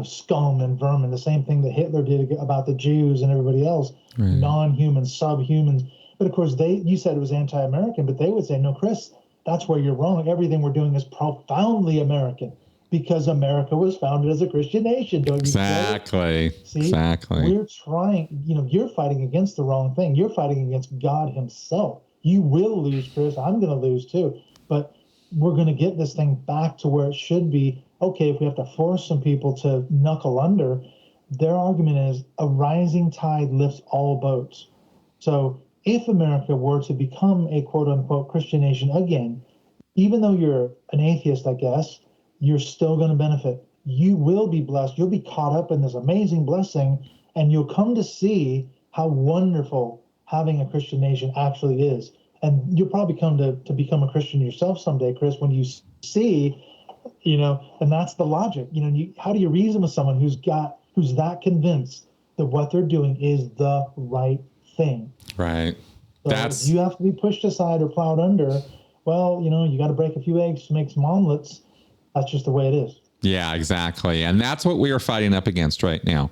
Speaker 2: scum and vermin, the same thing that Hitler did about the Jews and everybody else, right. Non-humans, subhumans. But of course, you said it was anti-American, but they would say, no, Chris, that's where you're wrong. Everything we're doing is profoundly American because America was founded as a Christian nation. Don't you
Speaker 1: Exactly.
Speaker 2: See?
Speaker 1: Exactly.
Speaker 2: We're trying, you're fighting against the wrong thing. You're fighting against God himself. You will lose, Chris. I'm going to lose too. But we're going to get this thing back to where it should be. Okay, if we have to force some people to knuckle under, their argument is a rising tide lifts all boats. So if America were to become a quote-unquote Christian nation again, even though you're an atheist, I guess, you're still going to benefit. You will be blessed. You'll be caught up in this amazing blessing, and you'll come to see how wonderful having a Christian nation actually is. And you'll probably come to become a Christian yourself someday, Chris, when you see, and that's the logic. How do you reason with someone who's that convinced that what they're doing is the right thing?
Speaker 1: Right.
Speaker 2: So if you have to be pushed aside or plowed under, well, you got to break a few eggs to make some omelets. That's just the way it is.
Speaker 1: Yeah, exactly. And that's what we are fighting up against right now.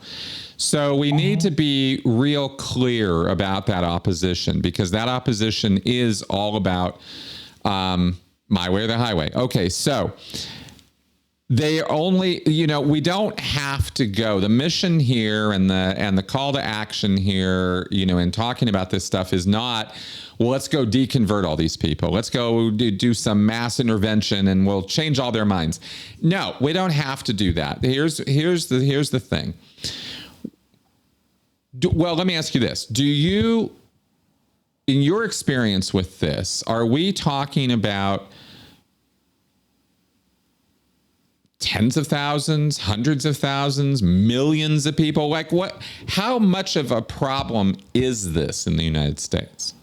Speaker 1: So we need to be real clear about that opposition, because that opposition is all about my way or the highway. Okay, so they only, we don't have to go. The mission here and the call to action here, in talking about this stuff is not, well, let's go deconvert all these people. Let's go do some mass intervention and we'll change all their minds. No, we don't have to do that. Here's the thing. Well, let me ask you this. Do you, in your experience with this, are we talking about tens of thousands, hundreds of thousands, millions of people? Like how much of a problem is this in the United States?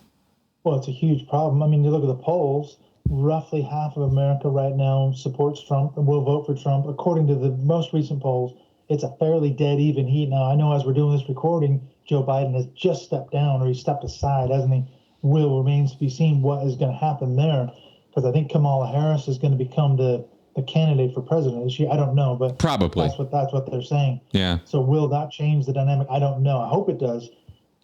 Speaker 2: Well, it's a huge problem. I mean, you look at the polls, roughly half of America right now supports Trump and will vote for Trump. According to the most recent polls, it's a fairly dead even heat now. I know as we're doing this recording, Joe Biden has just stepped down, or he stepped aside, hasn't he? Will remains to be seen what is going to happen there, because I think Kamala Harris is going to become the candidate for president. Is she? I don't know, but
Speaker 1: probably
Speaker 2: that's what they're saying.
Speaker 1: Yeah.
Speaker 2: So will that change the dynamic? I don't know. I hope it does.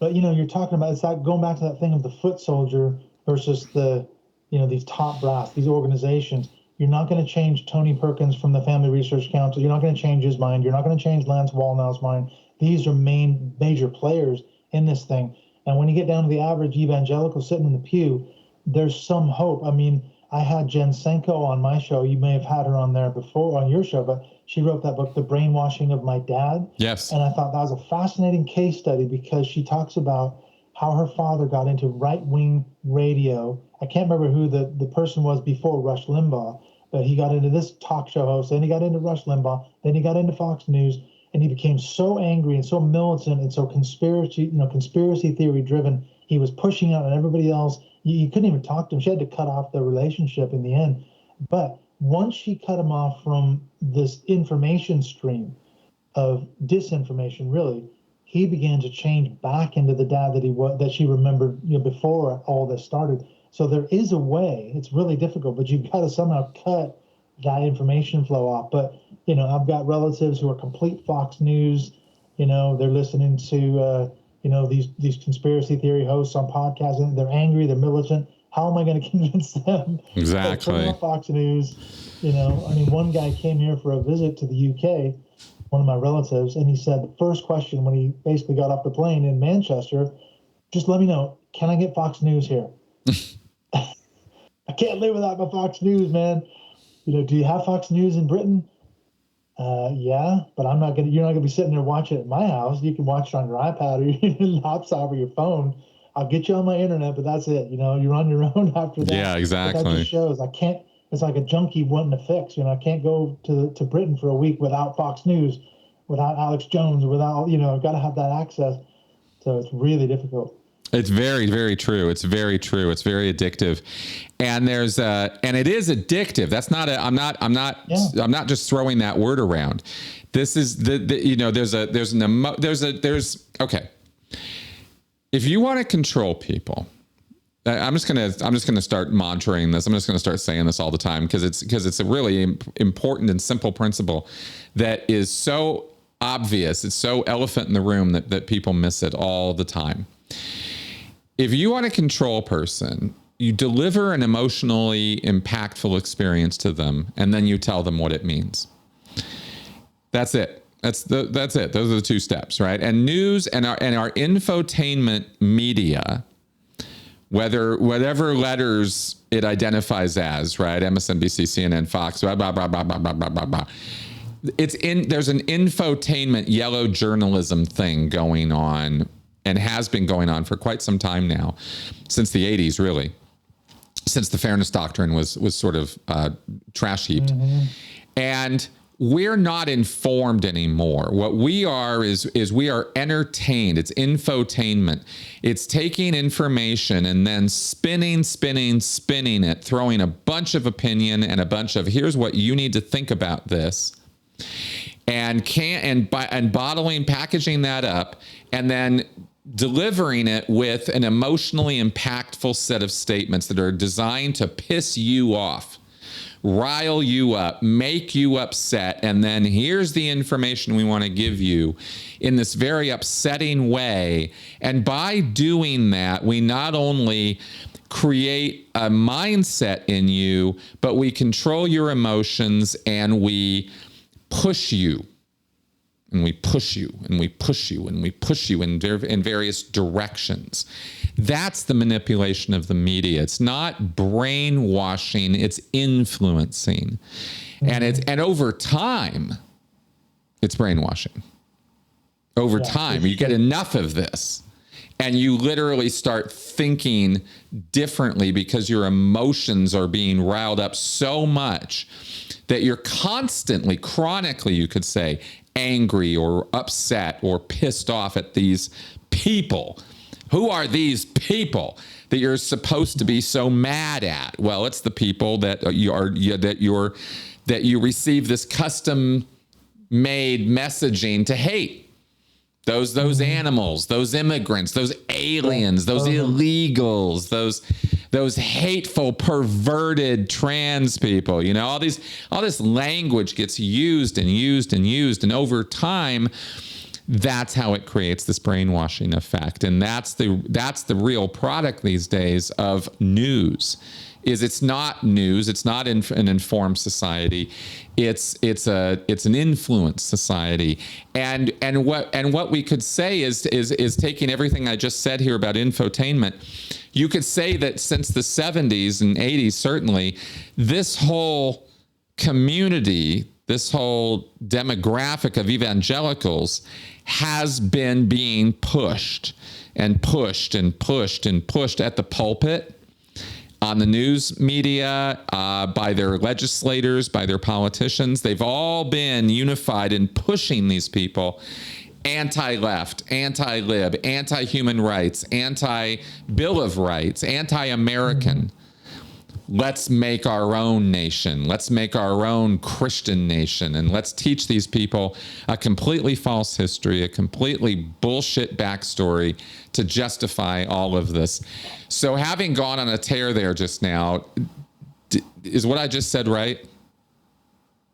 Speaker 2: But you're talking about, it's like going back to that thing of the foot soldier versus the these top brass, these organizations. You're not going to change Tony Perkins from the Family Research Council. You're not going to change his mind. You're not going to change Lance Wallnau's mind. These are major players in this thing. And when you get down to the average evangelical sitting in the pew, there's some hope. I mean, I had Jen Senko on my show. You may have had her on there before on your show, but she wrote that book, The Brainwashing of My Dad.
Speaker 1: Yes.
Speaker 2: And I thought that was a fascinating case study because she talks about how her father got into right-wing radio. I can't remember who the person was before Rush Limbaugh, but he got into this talk show host, then he got into Rush Limbaugh, then he got into Fox News, and he became so angry and so militant and so conspiracy theory driven. He was pushing out on everybody else. You couldn't even talk to him. She had to cut off the relationship in the end. But once she cut him off from this information stream of disinformation, really, he began to change back into the dad that she remembered, before all this started. So there is a way. It's really difficult, but you've got to somehow cut that information flow off. But I've got relatives who are complete Fox News. They're listening to these conspiracy theory hosts on podcasts, and they're angry, they're militant. How am I going to convince them?
Speaker 1: Exactly.
Speaker 2: Turn off Fox News. One guy came here for a visit to the UK, one of my relatives, and he said the first question when he basically got off the plane in Manchester, just let me know, can I get Fox News here? I can't live without my Fox News, man. Do you have Fox News in Britain? Yeah, but you're not gonna be sitting there watching it at my house. You can watch it on your iPad or your laptop or your phone. I'll get you on my internet, but that's it. You're on your own after that.
Speaker 1: Yeah, exactly.
Speaker 2: But that just shows I can't. It's like a junkie wanting a fix. I can't go to Britain for a week without Fox News, without Alex Jones, without I've got to have that access. So it's really difficult.
Speaker 1: It's very, very true. It's very true. It's very addictive, and and it is addictive. That's not I'm not just throwing that word around. This is okay. If you want to control people, I'm just gonna start monitoring this. I'm just gonna start saying this all the time because it's a really important and simple principle that is so obvious. It's so elephant in the room that people miss it all the time. If you want to control a person, you deliver an emotionally impactful experience to them, and then you tell them what it means. That's it. That's it. Those are the two steps, right? And news and our infotainment media, whatever letters it identifies as, right? MSNBC, CNN, Fox, blah, blah, blah, blah, blah, blah, blah, blah, blah. There's an infotainment yellow journalism thing going on, and has been going on for quite some time now, since the 80s, really, since the Fairness Doctrine was sort of trash heaped. Mm-hmm. And we're not informed anymore. What we are is we are entertained. It's infotainment. It's taking information and then spinning it, throwing a bunch of opinion and a bunch of here's what you need to think about this, and bottling, packaging that up, and then delivering it with an emotionally impactful set of statements that are designed to piss you off, rile you up, make you upset, and then here's the information we want to give you in this very upsetting way. And by doing that, we not only create a mindset in you, but we control your emotions, and we push you. And we push you, and we push you, and we push you in various directions. That's the manipulation of the media. It's not brainwashing, it's influencing. Mm-hmm. And over time, it's brainwashing. Over time, you get enough of this, and you literally start thinking differently because your emotions are being riled up so much that you're constantly, chronically, you could say, angry or upset or pissed off at these people. Who are these people that you're supposed to be so mad at? Well, it's the people that you receive this custom made messaging to hate. Those animals, those immigrants, those aliens, those illegals, those hateful, perverted trans people. All this language gets used, and over time, that's how it creates this brainwashing effect. And that's the real product these days of news is it's not news. It's not an informed society. It's an influence society. And what we could say is taking everything I just said here about infotainment. You could say that since the 70s and 80s, certainly, this whole community, this whole demographic of evangelicals has been being pushed and pushed and pushed and pushed at the pulpit, on the news media, by their legislators, by their politicians. They've all been unified in pushing these people anti-left, anti-lib, anti-human rights, anti-Bill of Rights, anti-American. Let's make our own nation. Let's make our own Christian nation. And let's teach these people a completely false history, a completely bullshit backstory to justify all of this. So having gone on a tear there just now, is what I just said right?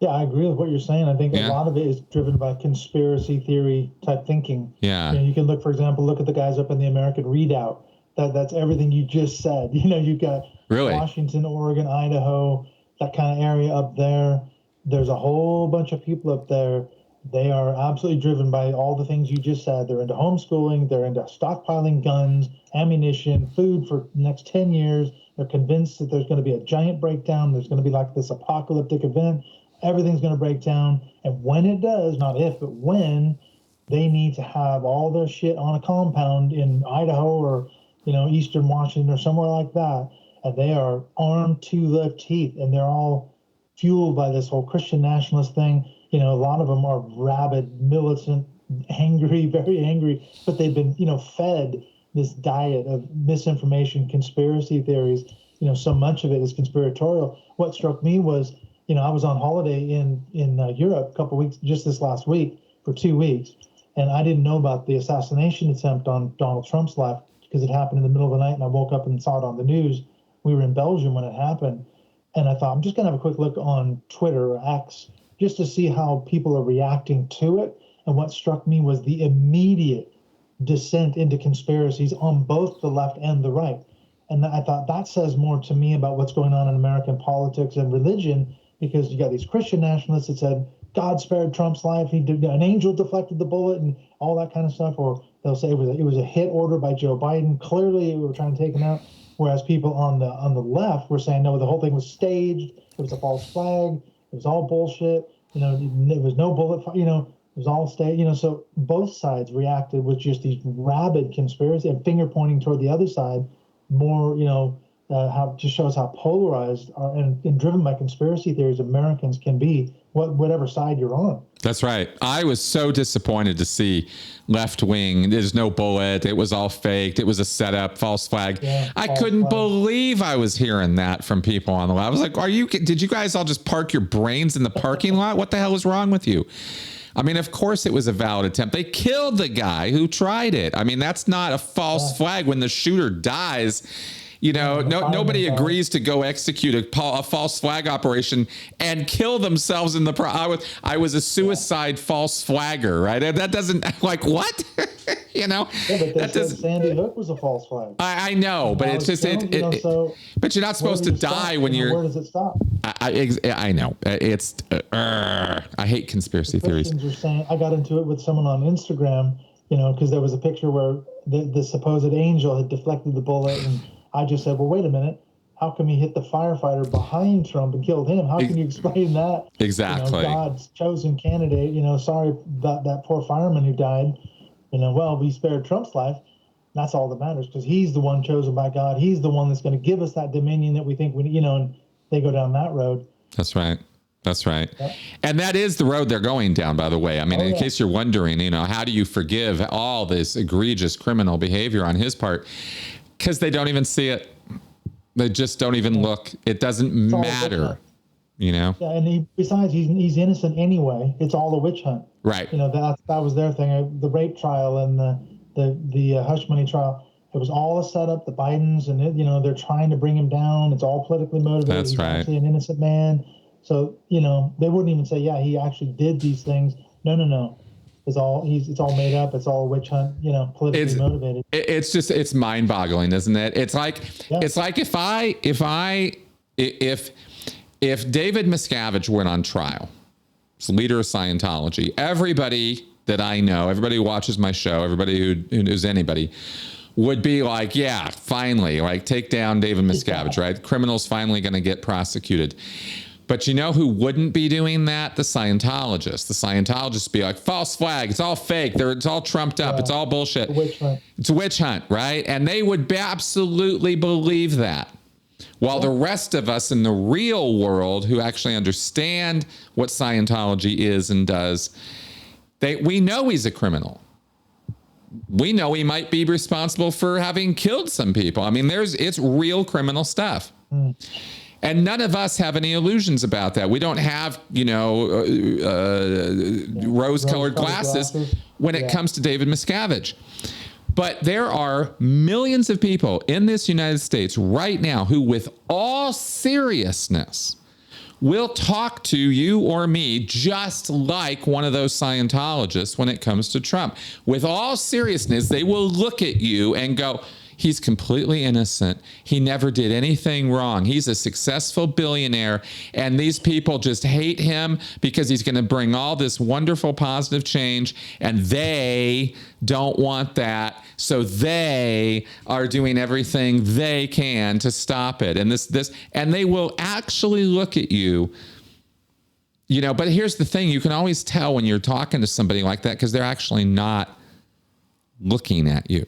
Speaker 2: Yeah, I agree with what you're saying. I think a lot of it is driven by conspiracy theory type thinking.
Speaker 1: Yeah.
Speaker 2: You can look, for example, look at the guys up in the American Redoubt. That's everything you just said. You've got Washington, Oregon, Idaho, that kind of area up there. There's a whole bunch of people up there. They are absolutely driven by all the things you just said. They're into homeschooling. They're into stockpiling guns, ammunition, food for the next 10 years. They're convinced that there's going to be a giant breakdown. There's going to be like this apocalyptic event. Everything's going to break down. And when it does, not if, but when, they need to have all their shit on a compound in Idaho or, Eastern Washington or somewhere like that. And they are armed to the teeth, and they're all fueled by this whole Christian nationalist thing. A lot of them are rabid, militant, angry, very angry, but they've been, fed this diet of misinformation, conspiracy theories. So much of it is conspiratorial. What struck me was, I was on holiday in Europe a couple of weeks, just this last week, for 2 weeks, and I didn't know about the assassination attempt on Donald Trump's life because it happened in the middle of the night, and I woke up and saw it on the news. We were in Belgium when it happened, and I thought, I'm just going to have a quick look on Twitter or X just to see how people are reacting to it. And what struck me was the immediate descent into conspiracies on both the left and the right. And I thought that says more to me about what's going on in American politics and religion, because you got these Christian nationalists that said, God spared Trump's life. An angel deflected the bullet and all that kind of stuff. Or they'll say it was a hit order by Joe Biden. Clearly, we were trying to take him out. Whereas people on the left were saying, no, the whole thing was staged. It was a false flag. It was all bullshit. There was no bullet. It was all staged. So both sides reacted with just these rabid conspiracy and finger pointing toward the other side. More, how it just shows how polarized and driven by conspiracy theories Americans can be, whatever side you're on.
Speaker 1: That's right. I was so disappointed to see left wing. There's no bullet. It was all faked. It was a setup, false flag. Yeah, I couldn't believe I was hearing that from people on the left. I was like, did you guys all just park your brains in the parking lot? What the hell is wrong with you? I mean, of course it was a valid attempt. They killed the guy who tried it. I mean, that's not a false flag when the shooter dies. Nobody agrees to go execute a false flag operation and kill themselves in the I was a suicide false flagger, right? That doesn't, like, what?
Speaker 2: Yeah, but they said Sandy Hook was a false flag.
Speaker 1: I know, but it's just but you're not supposed to die when you're.
Speaker 2: Where does it stop?
Speaker 1: I know. It's I hate conspiracy theories.
Speaker 2: Are saying, I got into it with someone on Instagram, because there was a picture where the supposed angel had deflected the bullet, and I just said, well, wait a minute. How come he hit the firefighter behind Trump and killed him? How can you explain that?
Speaker 1: Exactly.
Speaker 2: God's chosen candidate, sorry, that poor fireman who died, well, we spared Trump's life. That's all that matters, because he's the one chosen by God. He's the one that's going to give us that dominion that we think we, and they go down that road.
Speaker 1: That's right. That's right. Yep. And that is the road they're going down, by the way. I mean, in case you're wondering, how do you forgive all this egregious criminal behavior on his part? Because they don't even see it. They just don't even look. It doesn't matter, Yeah,
Speaker 2: and besides, he's innocent anyway. It's all a witch hunt.
Speaker 1: Right.
Speaker 2: That was their thing. The rape trial and the hush money trial. It was all a setup. The Bidens and they're trying to bring him down. It's all politically motivated.
Speaker 1: That's
Speaker 2: he's
Speaker 1: right.
Speaker 2: Actually an innocent man. So they wouldn't even say, yeah, he actually did these things. No. it's all made up. It's all witch hunt, politically motivated.
Speaker 1: It's mind boggling, isn't it? It's like if David Miscavige went on trial, as leader of Scientology, everybody that I know, everybody who watches my show, everybody who knows anybody, would be like, yeah, finally, like take down David Miscavige, right? Criminals finally going to get prosecuted. But you know who wouldn't be doing that? The Scientologists. The Scientologists be like, false flag, it's all fake, it's all trumped up, it's all bullshit. It's a witch hunt, right? And they would absolutely believe that. While the rest of us in the real world who actually understand what Scientology is and does, we know he's a criminal. We know he might be responsible for having killed some people. I mean, it's real criminal stuff. And none of us have any illusions about that. We don't have, rose-colored glasses when it comes to David Miscavige. But there are millions of people in this United States right now who, with all seriousness, will talk to you or me just like one of those Scientologists when it comes to Trump. With all seriousness, they will look at you and go, he's completely innocent. He never did anything wrong. He's a successful billionaire, and these people just hate him because he's going to bring all this wonderful positive change, and they don't want that. So they are doing everything they can to stop it. And and they will actually look at you. But here's the thing, you can always tell when you're talking to somebody like that because they're actually not looking at you.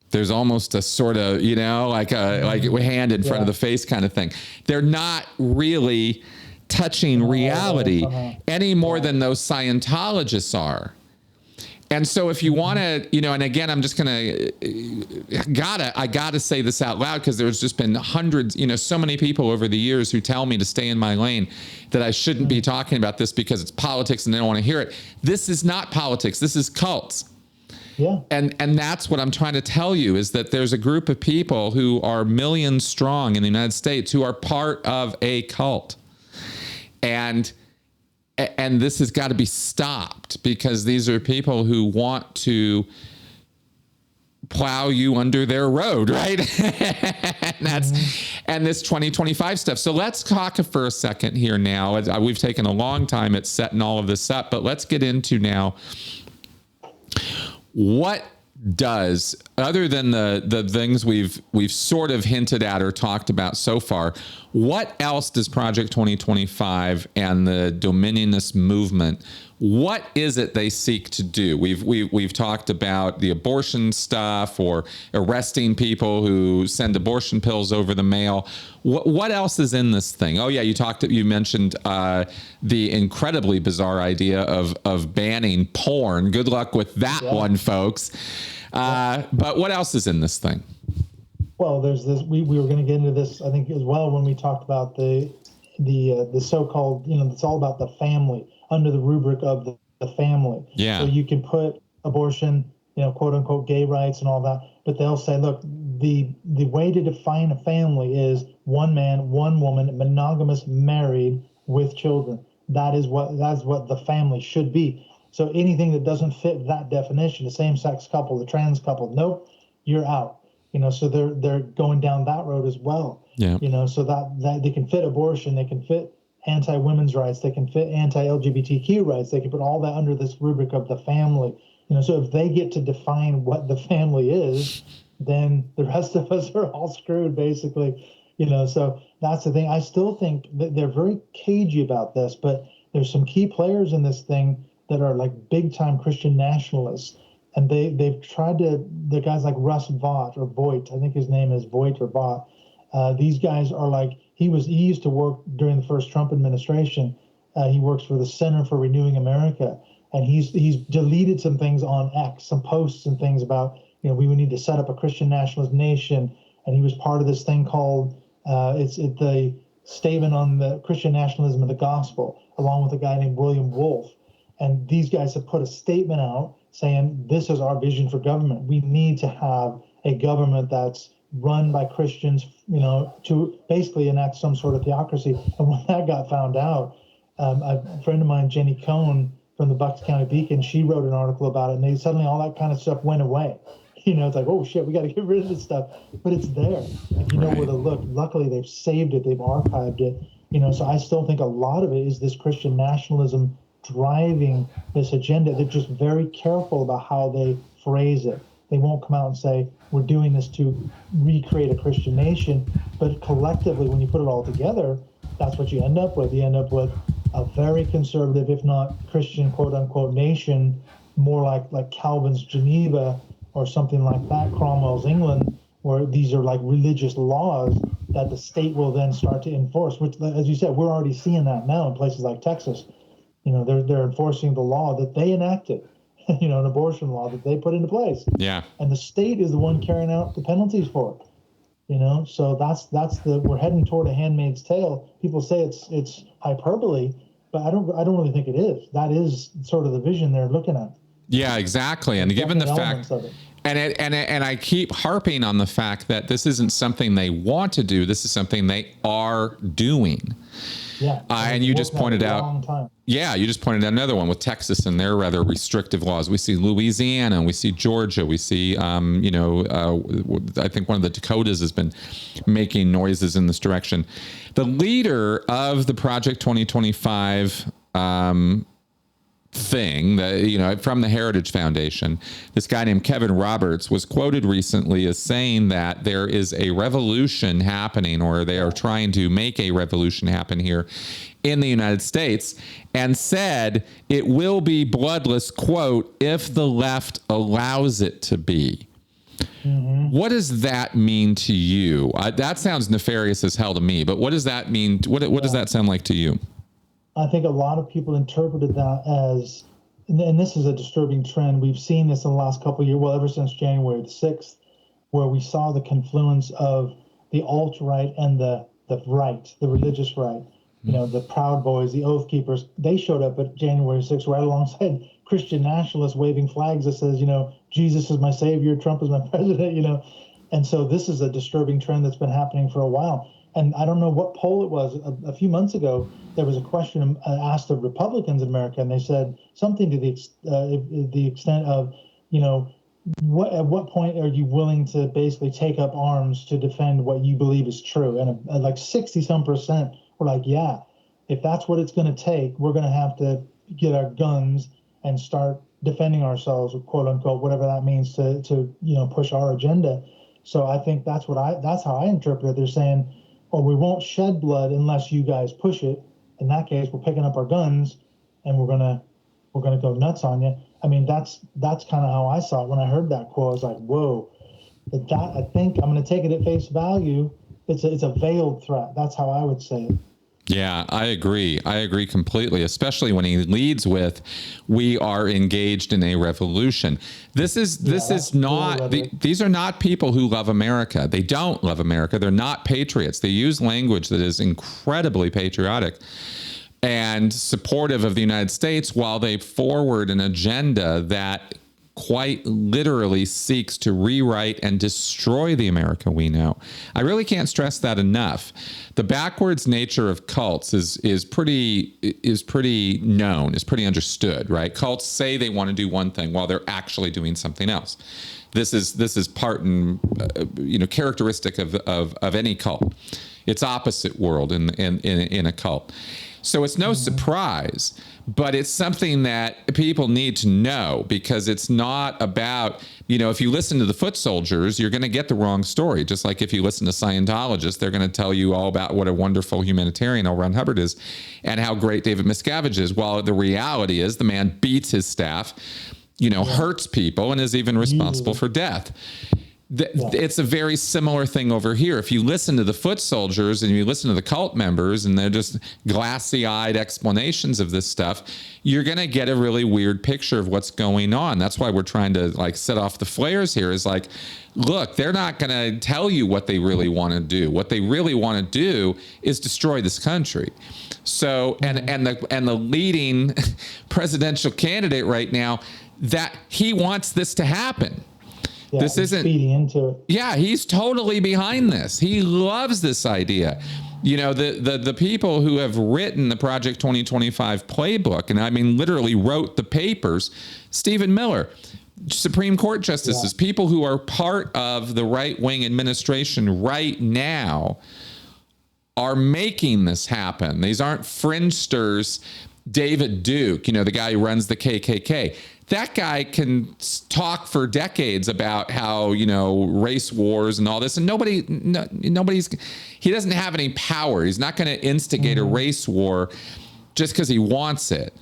Speaker 1: There's almost a sort of, like a hand in front of the face kind of thing. They're not really touching reality any more than those Scientologists are. And so if you want to, and again, I'm just going to, I gotta say this out loud because there's just been hundreds, so many people over the years who tell me to stay in my lane, that I shouldn't be talking about this because it's politics and they don't want to hear it. This is not politics. This is cults.
Speaker 2: Yeah.
Speaker 1: And that's what I'm trying to tell you, is that there's a group of people who are millions strong in the United States who are part of a cult. And this has got to be stopped because these are people who want to plow you under their road, right? And this 2025 stuff. So let's talk for a second here now. We've taken a long time at setting all of this up, but let's get into now what does, other than the things we've sort of hinted at or talked about so far, what else does Project 2025 and the Dominionist movement, what is it they seek to do? We've talked about the abortion stuff or arresting people who send abortion pills over the mail. What else is in this thing? Oh yeah, you mentioned the incredibly bizarre idea of banning porn. Good luck with that one, folks. But what else is in this thing?
Speaker 2: Well, there's this. We were going to get into this, I think, as well when we talked about the so-called, it's all about the family, under the rubric of the family.
Speaker 1: Yeah.
Speaker 2: So you can put abortion, quote unquote, gay rights and all that, but they'll say, look, the way to define a family is one man, one woman, monogamous, married with children. That's what the family should be. So anything that doesn't fit that definition, the same-sex couple, the trans couple, nope, you're out. So they're going down that road as well.
Speaker 1: Yeah.
Speaker 2: So that they can fit abortion, they can fit anti-women's rights, they can fit anti-LGBTQ rights, they can put all that under this rubric of the family. So if they get to define what the family is, then the rest of us are all screwed, basically. So that's the thing. I still think that they're very cagey about this, but there's some key players in this thing that are like big-time Christian nationalists. And they've tried to, the guys like Russ Vought, or Voigt, I think his name is Voigt or Vought. These guys are like, he used to work during the first Trump administration. He works for the Center for Renewing America. And he's deleted some things on X, some posts and things about, we would need to set up a Christian nationalist nation. And he was part of this thing called, it's the Statement on the Christian Nationalism of the Gospel, along with a guy named William Wolfe. And these guys have put a statement out saying, this is our vision for government. We need to have a government that's run by Christians, to basically enact some sort of theocracy. And when that got found out, a friend of mine, Jenny Cohn, from the Bucks County Beacon, she wrote an article about it, and they suddenly all that kind of stuff went away. It's like, oh shit, we got to get rid of this stuff, but it's there if you know where to look. Luckily, they've saved it, they've archived it. So I still think a lot of it is this Christian nationalism driving this agenda. They're just very careful about how they phrase it. They won't come out and say, we're doing this to recreate a Christian nation, but collectively, when you put it all together, that's what you end up with. You end up with a very conservative, if not Christian, quote unquote, nation, more like Calvin's Geneva or something like that, Cromwell's England, where these are like religious laws that the state will then start to enforce, which, as you said, we're already seeing that now in places like Texas. They're enforcing the law that they enacted, an abortion law that they put into place.
Speaker 1: Yeah.
Speaker 2: And the state is the one carrying out the penalties for it. So we're heading toward a handmaid's tale. People say it's hyperbole, but I don't really think it is. That is sort of the vision they're looking at.
Speaker 1: Yeah, exactly. And given the fact, and I keep harping on the fact that this isn't something they want to do. This is something they are doing.
Speaker 2: Yeah.
Speaker 1: And you just pointed out, you just pointed out another one with Texas and their rather restrictive laws. We see Louisiana, we see Georgia, we see, I think one of the Dakotas has been making noises in this direction. The leader of the Project 2025 thing that, from the Heritage Foundation, this guy named Kevin Roberts was quoted recently as saying that there is a revolution happening, or they are trying to make a revolution happen here in the United States, and said it will be bloodless, quote, if the left allows it to be. Mm-hmm. What does that mean to you? That sounds nefarious as hell to me, but what does that mean? What does that sound like to you?
Speaker 2: I think a lot of people interpreted that as, and this is a disturbing trend. We've seen this in the last couple of years, ever since January the 6th, where we saw the confluence of the alt-right and the right, the religious right. The Proud Boys, the Oath Keepers. They showed up at January 6th right alongside Christian nationalists waving flags that says, Jesus is my savior, Trump is my president, And so this is a disturbing trend that's been happening for a while. And I don't know what poll it was. A few months ago, there was a question asked of Republicans in America, and they said something to the extent of, at what point are you willing to basically take up arms to defend what you believe is true? And like 60-some% were like, yeah, if that's what it's going to take, we're going to have to get our guns and start defending ourselves, quote unquote, whatever that means to push our agenda. So I think that's how I interpret it. They're saying, we won't shed blood unless you guys push it. In that case, we're picking up our guns and we're gonna go nuts on you. I mean, that's kind of how I saw it when I heard that quote. I was like, whoa. I think I'm going to take it at face value. It's a veiled threat. That's how I would say it.
Speaker 1: Yeah, I agree. I agree completely, especially when he leads with, we are engaged in a revolution. This is not, these are not people who love America. They don't love America. They're not patriots. They use language that is incredibly patriotic and supportive of the United States while they forward an agenda that quite literally seeks to rewrite and destroy the America we know. I really can't stress that enough. The backwards nature of cults is pretty known, is pretty understood, right? Cults say they want to do one thing while they're actually doing something else. This is part and characteristic of any cult. It's opposite world in a cult. So it's no surprise, but it's something that people need to know, because it's not about, if you listen to the foot soldiers, you're going to get the wrong story. Just like if you listen to Scientologists, they're going to tell you all about what a wonderful humanitarian L. Ron Hubbard is and how great David Miscavige is. While the reality is the man beats his staff, hurts people, and is even responsible for death. It's a very similar thing over here. If you listen to the foot soldiers and you listen to the cult members and they're just glassy-eyed explanations of this stuff, you're going to get a really weird picture of what's going on. That's why we're trying to set off the flares here, is like, look, they're not going to tell you what they really want to do. What they really want to do is destroy this country. So, and the leading presidential candidate right now, that he wants this to happen.
Speaker 2: Yeah, this isn't feeding into it.
Speaker 1: Yeah, he's totally behind this. He loves this idea. the people who have written the Project 2025 playbook, and I mean literally wrote the papers, Stephen Miller, Supreme Court justices, people who are part of the right-wing administration right now are making this happen. These aren't fringesters. David Duke, the guy who runs the KKK. That guy can talk for decades about how, race wars and all this, and he doesn't have any power. He's not going to instigate a race war just because he wants it.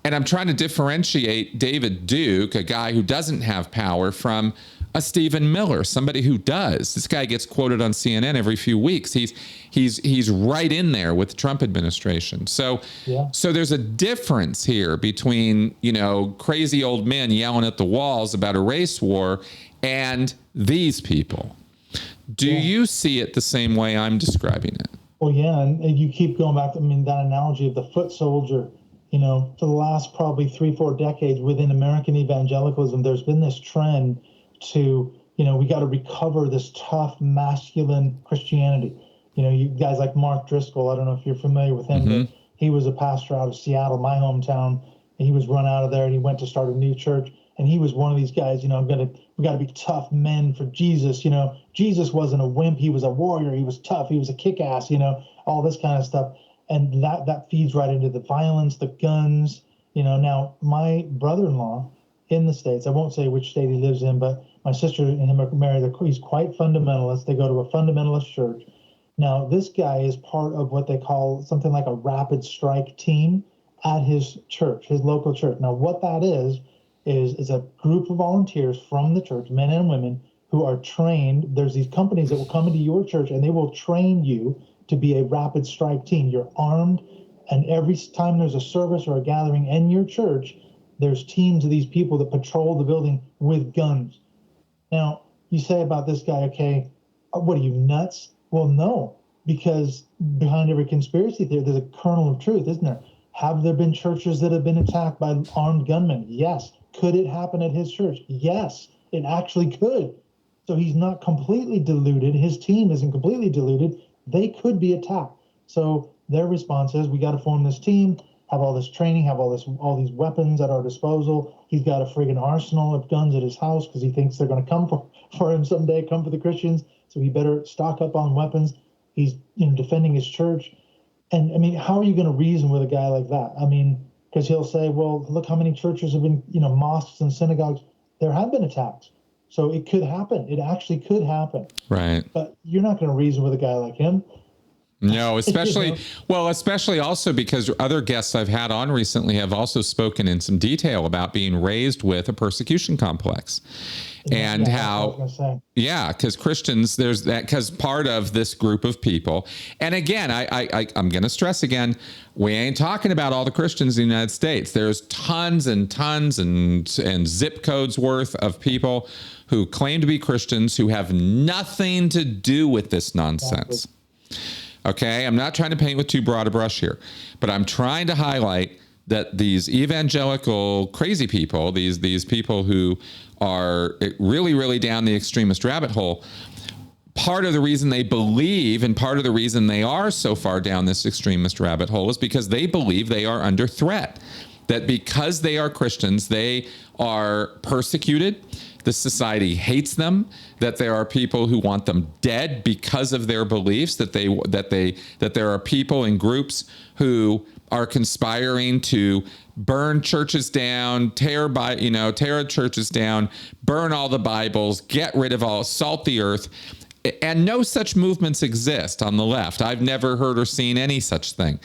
Speaker 1: And I'm trying to differentiate David Duke, a guy who doesn't have power, from a Stephen Miller, somebody who does. This guy gets quoted on CNN every few weeks. He's right in there with the Trump administration. So there's a difference here between, crazy old men yelling at the walls about a race war and these people. Do you see it the same way I'm describing it?
Speaker 2: Well, yeah, and you keep going back to, that analogy of the foot soldier. For the last probably 3-4 decades within American evangelicalism, there's been this trend to, we got to recover this tough, masculine Christianity. You guys like Mark Driscoll, I don't know if you're familiar with him, but he was a pastor out of Seattle, my hometown, and he was run out of there and he went to start a new church. And he was one of these guys, we got to be tough men for Jesus. Jesus wasn't a wimp. He was a warrior. He was tough. He was a kick-ass, all this kind of stuff. And that feeds right into the violence, the guns. Now my brother-in-law in the States, I won't say which state he lives in, but my sister and him are married. He's quite fundamentalist. They go to a fundamentalist church. Now, this guy is part of what they call something like a rapid strike team at his church, his local church. Now, what that is a group of volunteers from the church, men and women, who are trained. There's these companies that will come into your church and they will train you to be a rapid strike team. You're armed, and every time there's a service or a gathering in your church, there's teams of these people that patrol the building with guns. Now, you say about this guy, okay, what are you, nuts? Well, no, because behind every conspiracy theory, there's a kernel of truth, isn't there? Have there been churches that have been attacked by armed gunmen? Yes. Could it happen at his church? Yes, it actually could. So he's not completely deluded. His team isn't completely deluded. They could be attacked. So their response is, we got to form this team, have all this training, have all these weapons at our disposal. He's got a friggin' arsenal of guns at his house because he thinks they're going to come for him someday, come for the Christians. So he better stock up on weapons. He's defending his church. And how are you going to reason with a guy like that? Because he'll say, well, look how many churches have been, mosques and synagogues. There have been attacks. So it could happen. It actually could happen.
Speaker 1: Right.
Speaker 2: But you're not going to reason with a guy like him.
Speaker 1: No, especially also because other guests I've had on recently have also spoken in some detail about being raised with a persecution complex. And because Christians, there's that, because part of this group of people, and again, I'm going to stress again, we ain't talking about all the Christians in the United States. There's tons and tons and zip codes worth of people who claim to be Christians who have nothing to do with this nonsense. Okay, I'm not trying to paint with too broad a brush here, but I'm trying to highlight that these evangelical crazy people, these people who are really, really down the extremist rabbit hole, part of the reason they believe and part of the reason they are so far down this extremist rabbit hole is because they believe they are under threat, that because they are Christians, they are persecuted. The society hates them, that there are people who want them dead because of their beliefs, that there are people in groups who are conspiring to burn churches down, tear churches down, burn all the Bibles, get rid of all, salt the earth. And no such movements exist on the left. I've never heard or seen any such thing.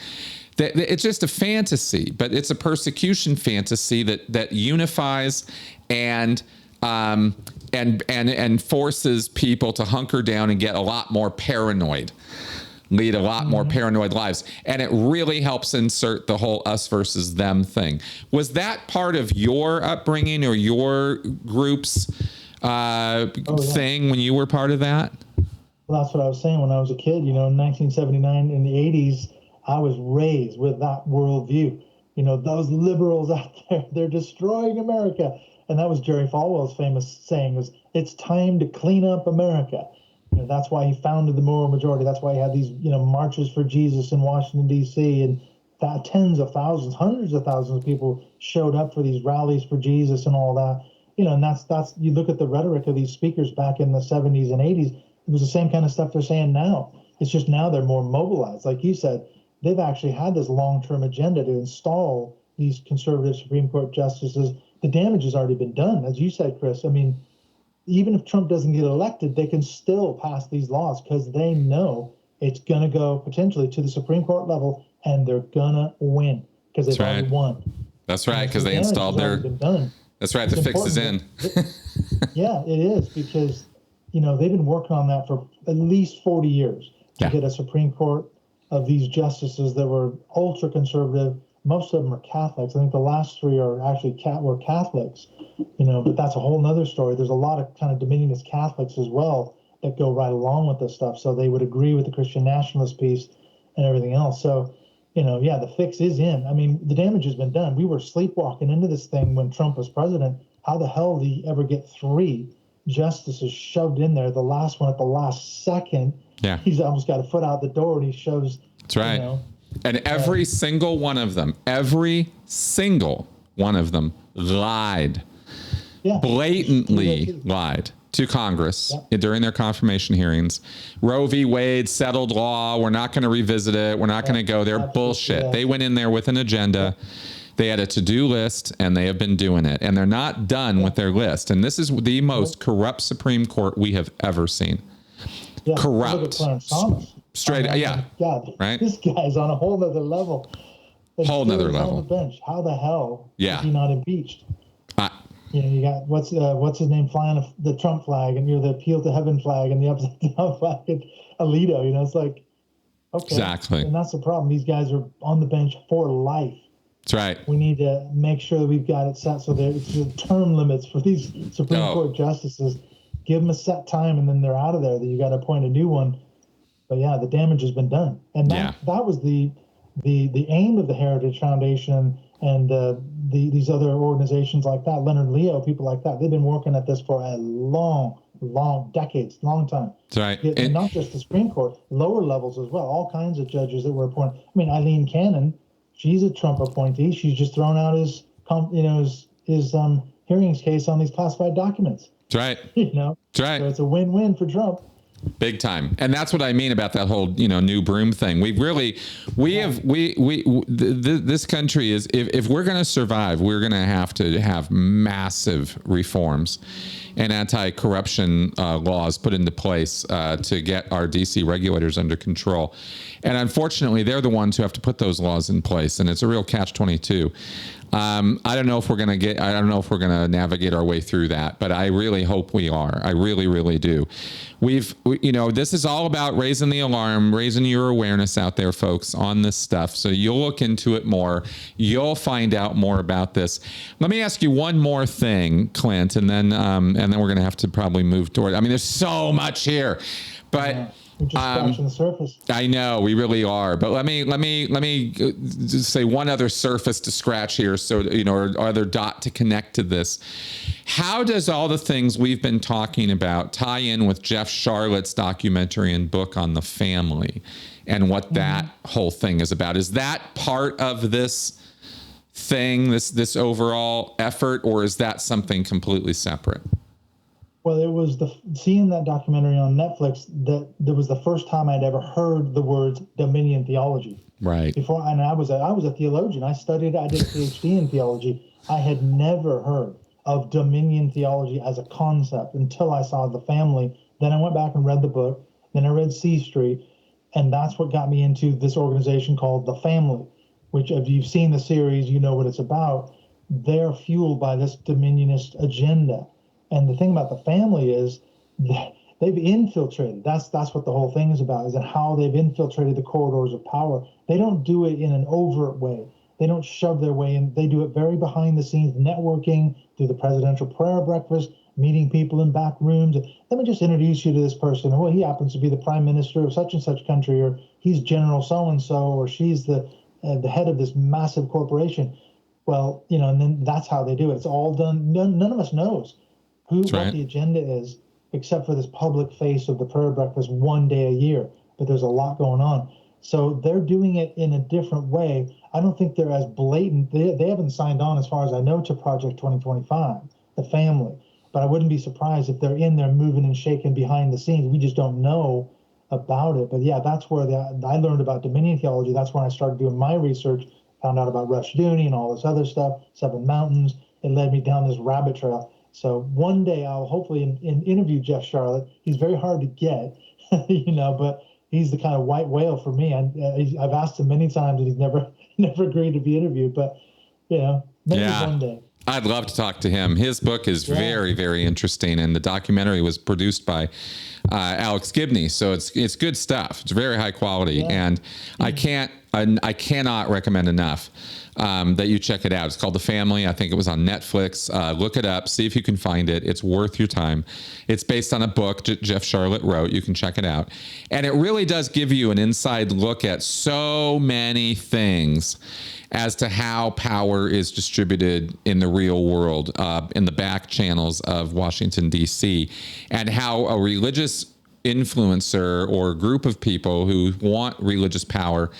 Speaker 1: It's just a fantasy, but it's a persecution fantasy that unifies and forces people to hunker down and get a lot more paranoid, lead a lot more paranoid lives. And it really helps insert the whole us versus them thing. Was that part of your upbringing or your group's thing when you were part of that?
Speaker 2: Well, that's what I was saying when I was a kid. In 1979, in the 80s, I was raised with that worldview. Those liberals out there, they're destroying America. And that was Jerry Falwell's famous saying, was, it's time to clean up America. That's why he founded the moral majority. That's why he had these, marches for Jesus in Washington, D.C. And that tens of thousands, hundreds of thousands of people showed up for these rallies for Jesus and all that. And that's you look at the rhetoric of these speakers back in the 70s and 80s, it was the same kind of stuff they're saying now. It's just now they're more mobilized. Like you said, they've actually had this long-term agenda to install these conservative Supreme Court justices. The damage has already been done. As you said, Chris, I mean, even if Trump doesn't get elected, they can still pass these laws because they know it's going to go potentially to the Supreme Court level, and they're going to win because they've already won.
Speaker 1: That's right, because they installed their... That's right, the fix is in.
Speaker 2: Yeah, it is, because, they've been working on that for at least 40 years to get a Supreme Court of these justices that were ultra-conservative. Most of them are Catholics. I think the last three are actually were Catholics, but that's a whole nother story. There's a lot of kind of Dominionist Catholics as well that go right along with this stuff. So they would agree with the Christian Nationalist piece and everything else. So, the fix is in. I mean, the damage has been done. We were sleepwalking into this thing when Trump was president. How the hell did he ever get 3 justices shoved in there? The last one at the last second.
Speaker 1: Yeah.
Speaker 2: He's almost got a foot out the door, and he shows.
Speaker 1: That's right. And every single one of them lied, blatantly lied to Congress during their confirmation hearings. Roe v. Wade, settled law. We're not going to revisit it. We're not going to go there. Bullshit. Yeah. They went in there with an agenda. They had a to-do list, and they have been doing it. And they're not done with their list. And this is the most corrupt Supreme Court we have ever seen.
Speaker 2: Yeah.
Speaker 1: Corrupt. Straight,
Speaker 2: God,
Speaker 1: right?
Speaker 2: This guy's on a whole other level.
Speaker 1: Whole nother level.
Speaker 2: On the bench. How the hell is he not impeached? You got what's his name flying the Trump flag, and the appeal to heaven flag, and the upside down flag, and Alito. It's like, okay,
Speaker 1: exactly.
Speaker 2: And that's the problem. These guys are on the bench for life.
Speaker 1: That's right.
Speaker 2: We need to make sure that we've got it set so that it's the term limits for these Supreme Court justices. Give them a set time, and then they're out of there. That you got to appoint a new one. But the damage has been done, and that was the aim of the Heritage Foundation and these other organizations like that, Leonard Leo, people like that. They've been working at this for a long decades, long time.
Speaker 1: That's right.
Speaker 2: And not just the Supreme Court, lower levels as well. All kinds of judges that were appointed. I mean, Eileen Cannon, she's a Trump appointee. She's just thrown out his hearings case on these classified documents.
Speaker 1: That's right. That's right.
Speaker 2: So it's a win-win for Trump.
Speaker 1: Big time. And that's what I mean about that whole, new broom thing. This country is, if we're going to survive, we're going to have massive reforms and anti-corruption laws put into place to get our DC regulators under control. And unfortunately, they're the ones who have to put those laws in place. And it's a real catch-22. I don't know if we're going to navigate our way through that, but I really hope we are. I really, really do. This is all about raising the alarm, raising your awareness out there, folks, on this stuff. So you'll look into it more. You'll find out more about this. Let me ask you one more thing, Clint, and then we're going to have to probably move toward. I mean, there's so much here, but.
Speaker 2: Yeah. We're just scratching the surface.
Speaker 1: I know, we really are. But let me just say one other surface to scratch here, so or other dot to connect to this. How does all the things we've been talking about tie in with Jeff Sharlet's documentary and book on the family, and what that whole thing is about? Is that part of this thing, this overall effort, or is that something completely separate?
Speaker 2: Well, it was seeing that documentary on Netflix that was the first time I'd ever heard the words dominion theology.
Speaker 1: Right.
Speaker 2: Before, and I was a theologian. I did a PhD in theology. I had never heard of dominion theology as a concept until I saw The Family. Then I went back and read the book. Then I read C Street, and that's what got me into this organization called The Family, which, if you've seen the series, you know what it's about. They're fueled by this dominionist agenda. And the thing about The Family is that they've infiltrated. That's what the whole thing is about, is that how they've infiltrated the corridors of power. They don't do it in an overt way. They don't shove their way in. They do it very behind the scenes, networking through the presidential prayer breakfast, meeting people in back rooms. Let me just introduce you to this person. Well, he happens to be the prime minister of such and such country, or he's General so-and-so, or she's the head of this massive corporation. Well, and then that's how they do it. It's all done. None of us knows what the agenda is. except for this public face of the prayer breakfast one day a year. But there's a lot going on. So they're doing it in a different way. I don't think they're as blatant. They haven't signed on, as far as I know, to Project 2025, the family. But I wouldn't be surprised if they're in there moving and shaking behind the scenes. We just don't know about it. But yeah, that's where I learned about Dominion theology. That's when I started doing my research, found out about Rushdoony and all this other stuff, Seven Mountains. It led me down this rabbit trail. So one day I'll hopefully interview Jeff Charlotte. He's very hard to get, but he's the kind of white whale for me. I've asked him many times and he's never agreed to be interviewed. But, maybe one day.
Speaker 1: I'd love to talk to him. His book is very, very interesting, and the documentary was produced by Alex Gibney, so it's good stuff. It's very high quality, and I cannot recommend enough that you check it out. It's called The Family. I think it was on Netflix. Look it up. See if you can find it. It's worth your time. It's based on a book Jeff Charlotte wrote. You can check it out, and it really does give you an inside look at so many things as to how power is distributed in the real world, in the back channels of Washington, D.C., and how a religious influencer or group of people who want religious power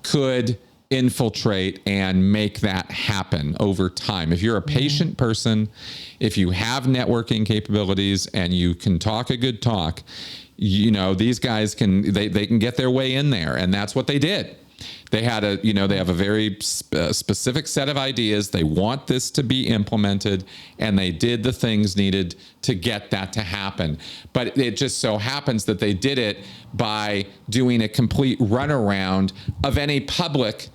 Speaker 1: could infiltrate and make that happen over time. If you're a patient person, if you have networking capabilities and you can talk a good talk, these guys they can get their way in there, and that's what they did. They had they have a very specific set of ideas. They want this to be implemented, and they did the things needed to get that to happen. But it just so happens that they did it by doing a complete runaround of any public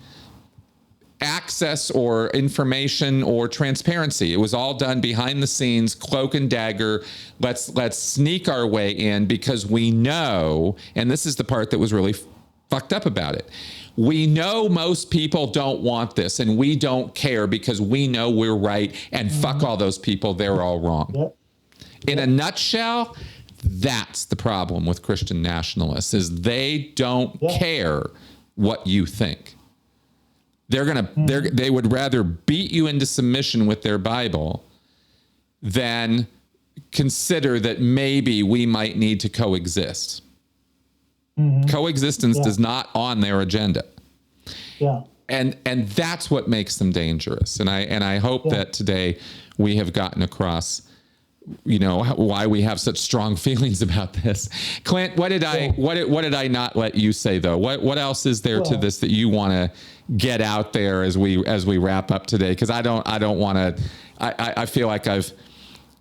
Speaker 1: access or information or transparency. It was all done behind the scenes, cloak and dagger. Let's sneak our way in because we know, and this is the part that was really fucked up about it. We know most people don't want this, and we don't care because we know we're right, and fuck all those people, they're all wrong.
Speaker 2: Yep.
Speaker 1: In a nutshell, that's the problem with Christian nationalists, is they don't care what you think. They would rather beat you into submission with their Bible than consider that maybe we might need to coexist. Coexistence is not on their agenda.
Speaker 2: Yeah.
Speaker 1: And that's what makes them dangerous. And I hope that today we have gotten across, why we have such strong feelings about this. Clint, what did I not let you say though? What else is there to this that you want to get out there as we wrap up today? Because I don't want to. I feel like I've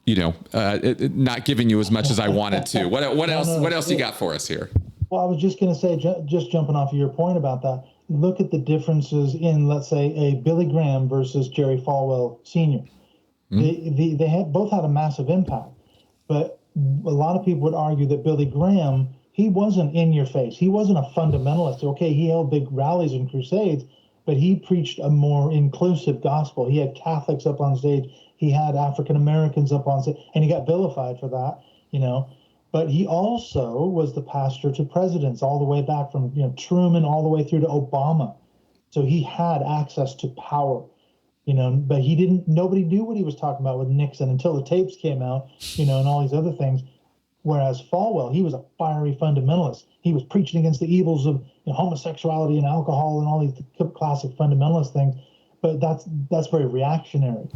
Speaker 1: not giving you as much as I wanted to. What else you got for us here?
Speaker 2: Well, I was just going to say, just jumping off of your point about that, look at the differences in, let's say, a Billy Graham versus Jerry Falwell Sr. They both had a massive impact, but a lot of people would argue that Billy Graham, he wasn't in your face. He wasn't a fundamentalist. Okay, he held big rallies and crusades, but he preached a more inclusive gospel. He had Catholics up on stage. He had African Americans up on stage, and he got vilified for that, But he also was the pastor to presidents all the way back from Truman all the way through to Obama. So he had access to power, but nobody knew what he was talking about with Nixon until the tapes came out, and all these other things. Whereas Falwell, he was a fiery fundamentalist. He was preaching against the evils of homosexuality and alcohol and all these classic fundamentalist things. But that's very reactionary,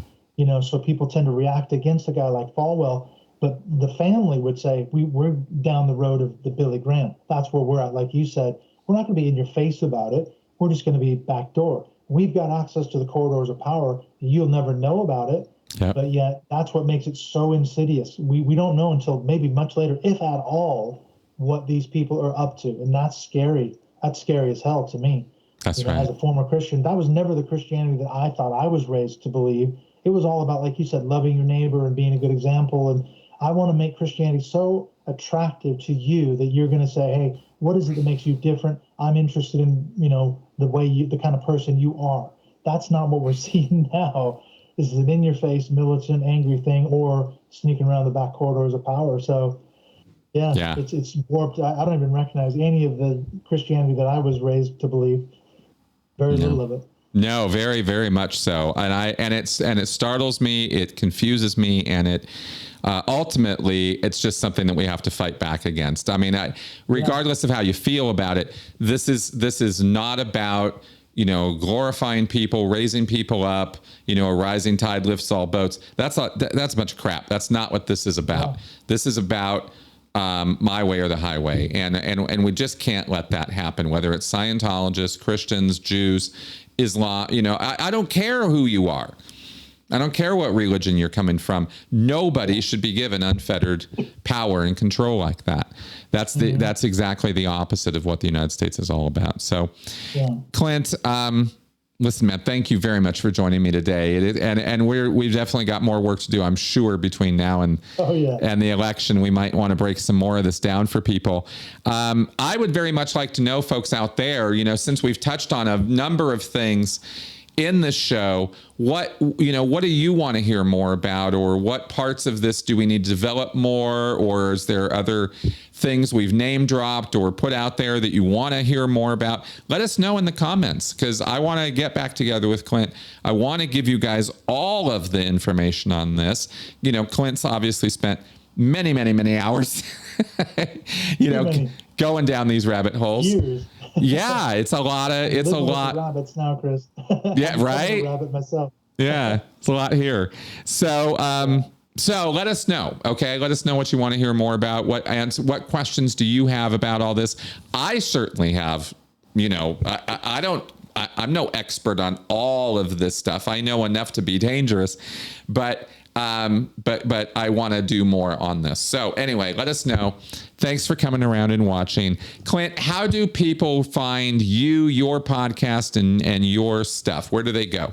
Speaker 2: so people tend to react against a guy like Falwell. But the family would say, we're down the road of the Billy Graham. That's where we're at. Like you said, we're not going to be in your face about it. We're just going to be backdoor. We've got access to the corridors of power. You'll never know about it. Yep. But yet that's what makes it so insidious. We don't know until maybe much later, if at all, what these people are up to. And that's scary. That's scary as hell to me.
Speaker 1: That's right.
Speaker 2: As a former Christian, that was never the Christianity that I thought I was raised to believe. It was all about, like you said, loving your neighbor and being a good example. And I want to make Christianity so attractive to you that you're going to say, hey, what is it that makes you different? I'm interested in, the kind of person you are. That's not what we're seeing now. This is an in-your-face, militant, angry thing, or sneaking around the back corridors of power. So, yeah. It's warped. I don't even recognize any of the Christianity that I was raised to believe. Very little of it.
Speaker 1: No, very, very much so. And it startles me, it confuses me, and it ultimately it's just something that we have to fight back against. I mean, regardless of how you feel about it, this is not about, glorifying people, raising people up, a rising tide lifts all boats. That's a bunch of crap. That's not what this is about. This is about my way or the highway. And we just can't let that happen, whether it's Scientologists, Christians, Jews, Islam. I don't care who you are. I don't care what religion you're coming from. Nobody should be given unfettered power and control like that. That's exactly the opposite of what the United States is all about. So, Clint, listen, man, thank you very much for joining me today. And we've definitely got more work to do, I'm sure, between now and the election. We might want to break some more of this down for people. I would very much like to know, folks out there, since we've touched on a number of things in this show, what do you want to hear more about, or what parts of this do we need to develop more, or is there other things we've name dropped or put out there that you want to hear more about? Let us know in the comments, because I want to get back together with Clint. I want to give you guys all of the information on this. Clint's obviously spent many, many, many hours, going down these rabbit holes.
Speaker 2: Years.
Speaker 1: Yeah, it's a lot.
Speaker 2: Rabbits now, Chris.
Speaker 1: Yeah, right.
Speaker 2: I'm a rabbit myself.
Speaker 1: Yeah, it's a lot here. So let us know. Okay, let us know what you want to hear more about. What questions do you have about all this? I certainly have. I'm no expert on all of this stuff. I know enough to be dangerous, but I want to do more on this. So anyway, let us know. Thanks for coming around and watching. Clint, how do people find you, your podcast, and your stuff? Where do they go?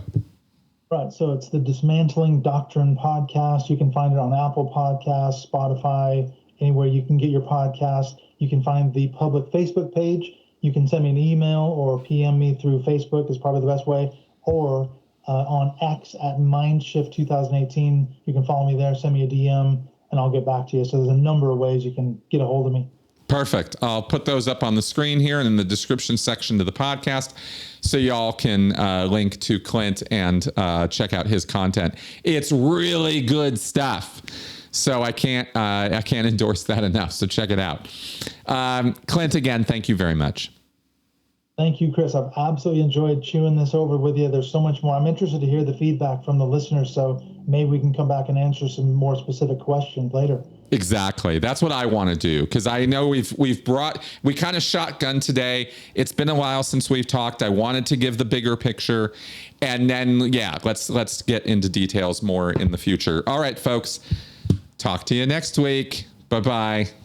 Speaker 2: Right. So it's the Dismantling Doctrine podcast. You can find it on Apple Podcasts, Spotify, anywhere you can get your podcast. You can find the public Facebook page. You can send me an email or PM me through Facebook is probably the best way, or on X at Mindshift 2018. You can follow me there, send me a DM, and I'll get back to you. So there's a number of ways you can get a hold of me.
Speaker 1: Perfect. I'll put those up on the screen here and in the description section to the podcast, so y'all can link to Clint and check out his content. It's really good stuff. So I can't endorse that enough. So check it out. Clint, again, thank you very much.
Speaker 2: Thank you, Chris. I've absolutely enjoyed chewing this over with you. There's so much more. I'm interested to hear the feedback from the listeners, so maybe we can come back and answer some more specific questions later.
Speaker 1: Exactly. That's what I want to do, because I know we kind of shotgun today. It's been a while since we've talked. I wanted to give the bigger picture, and then let's get into details more in the future. All right, folks. Talk to you next week. Bye-bye.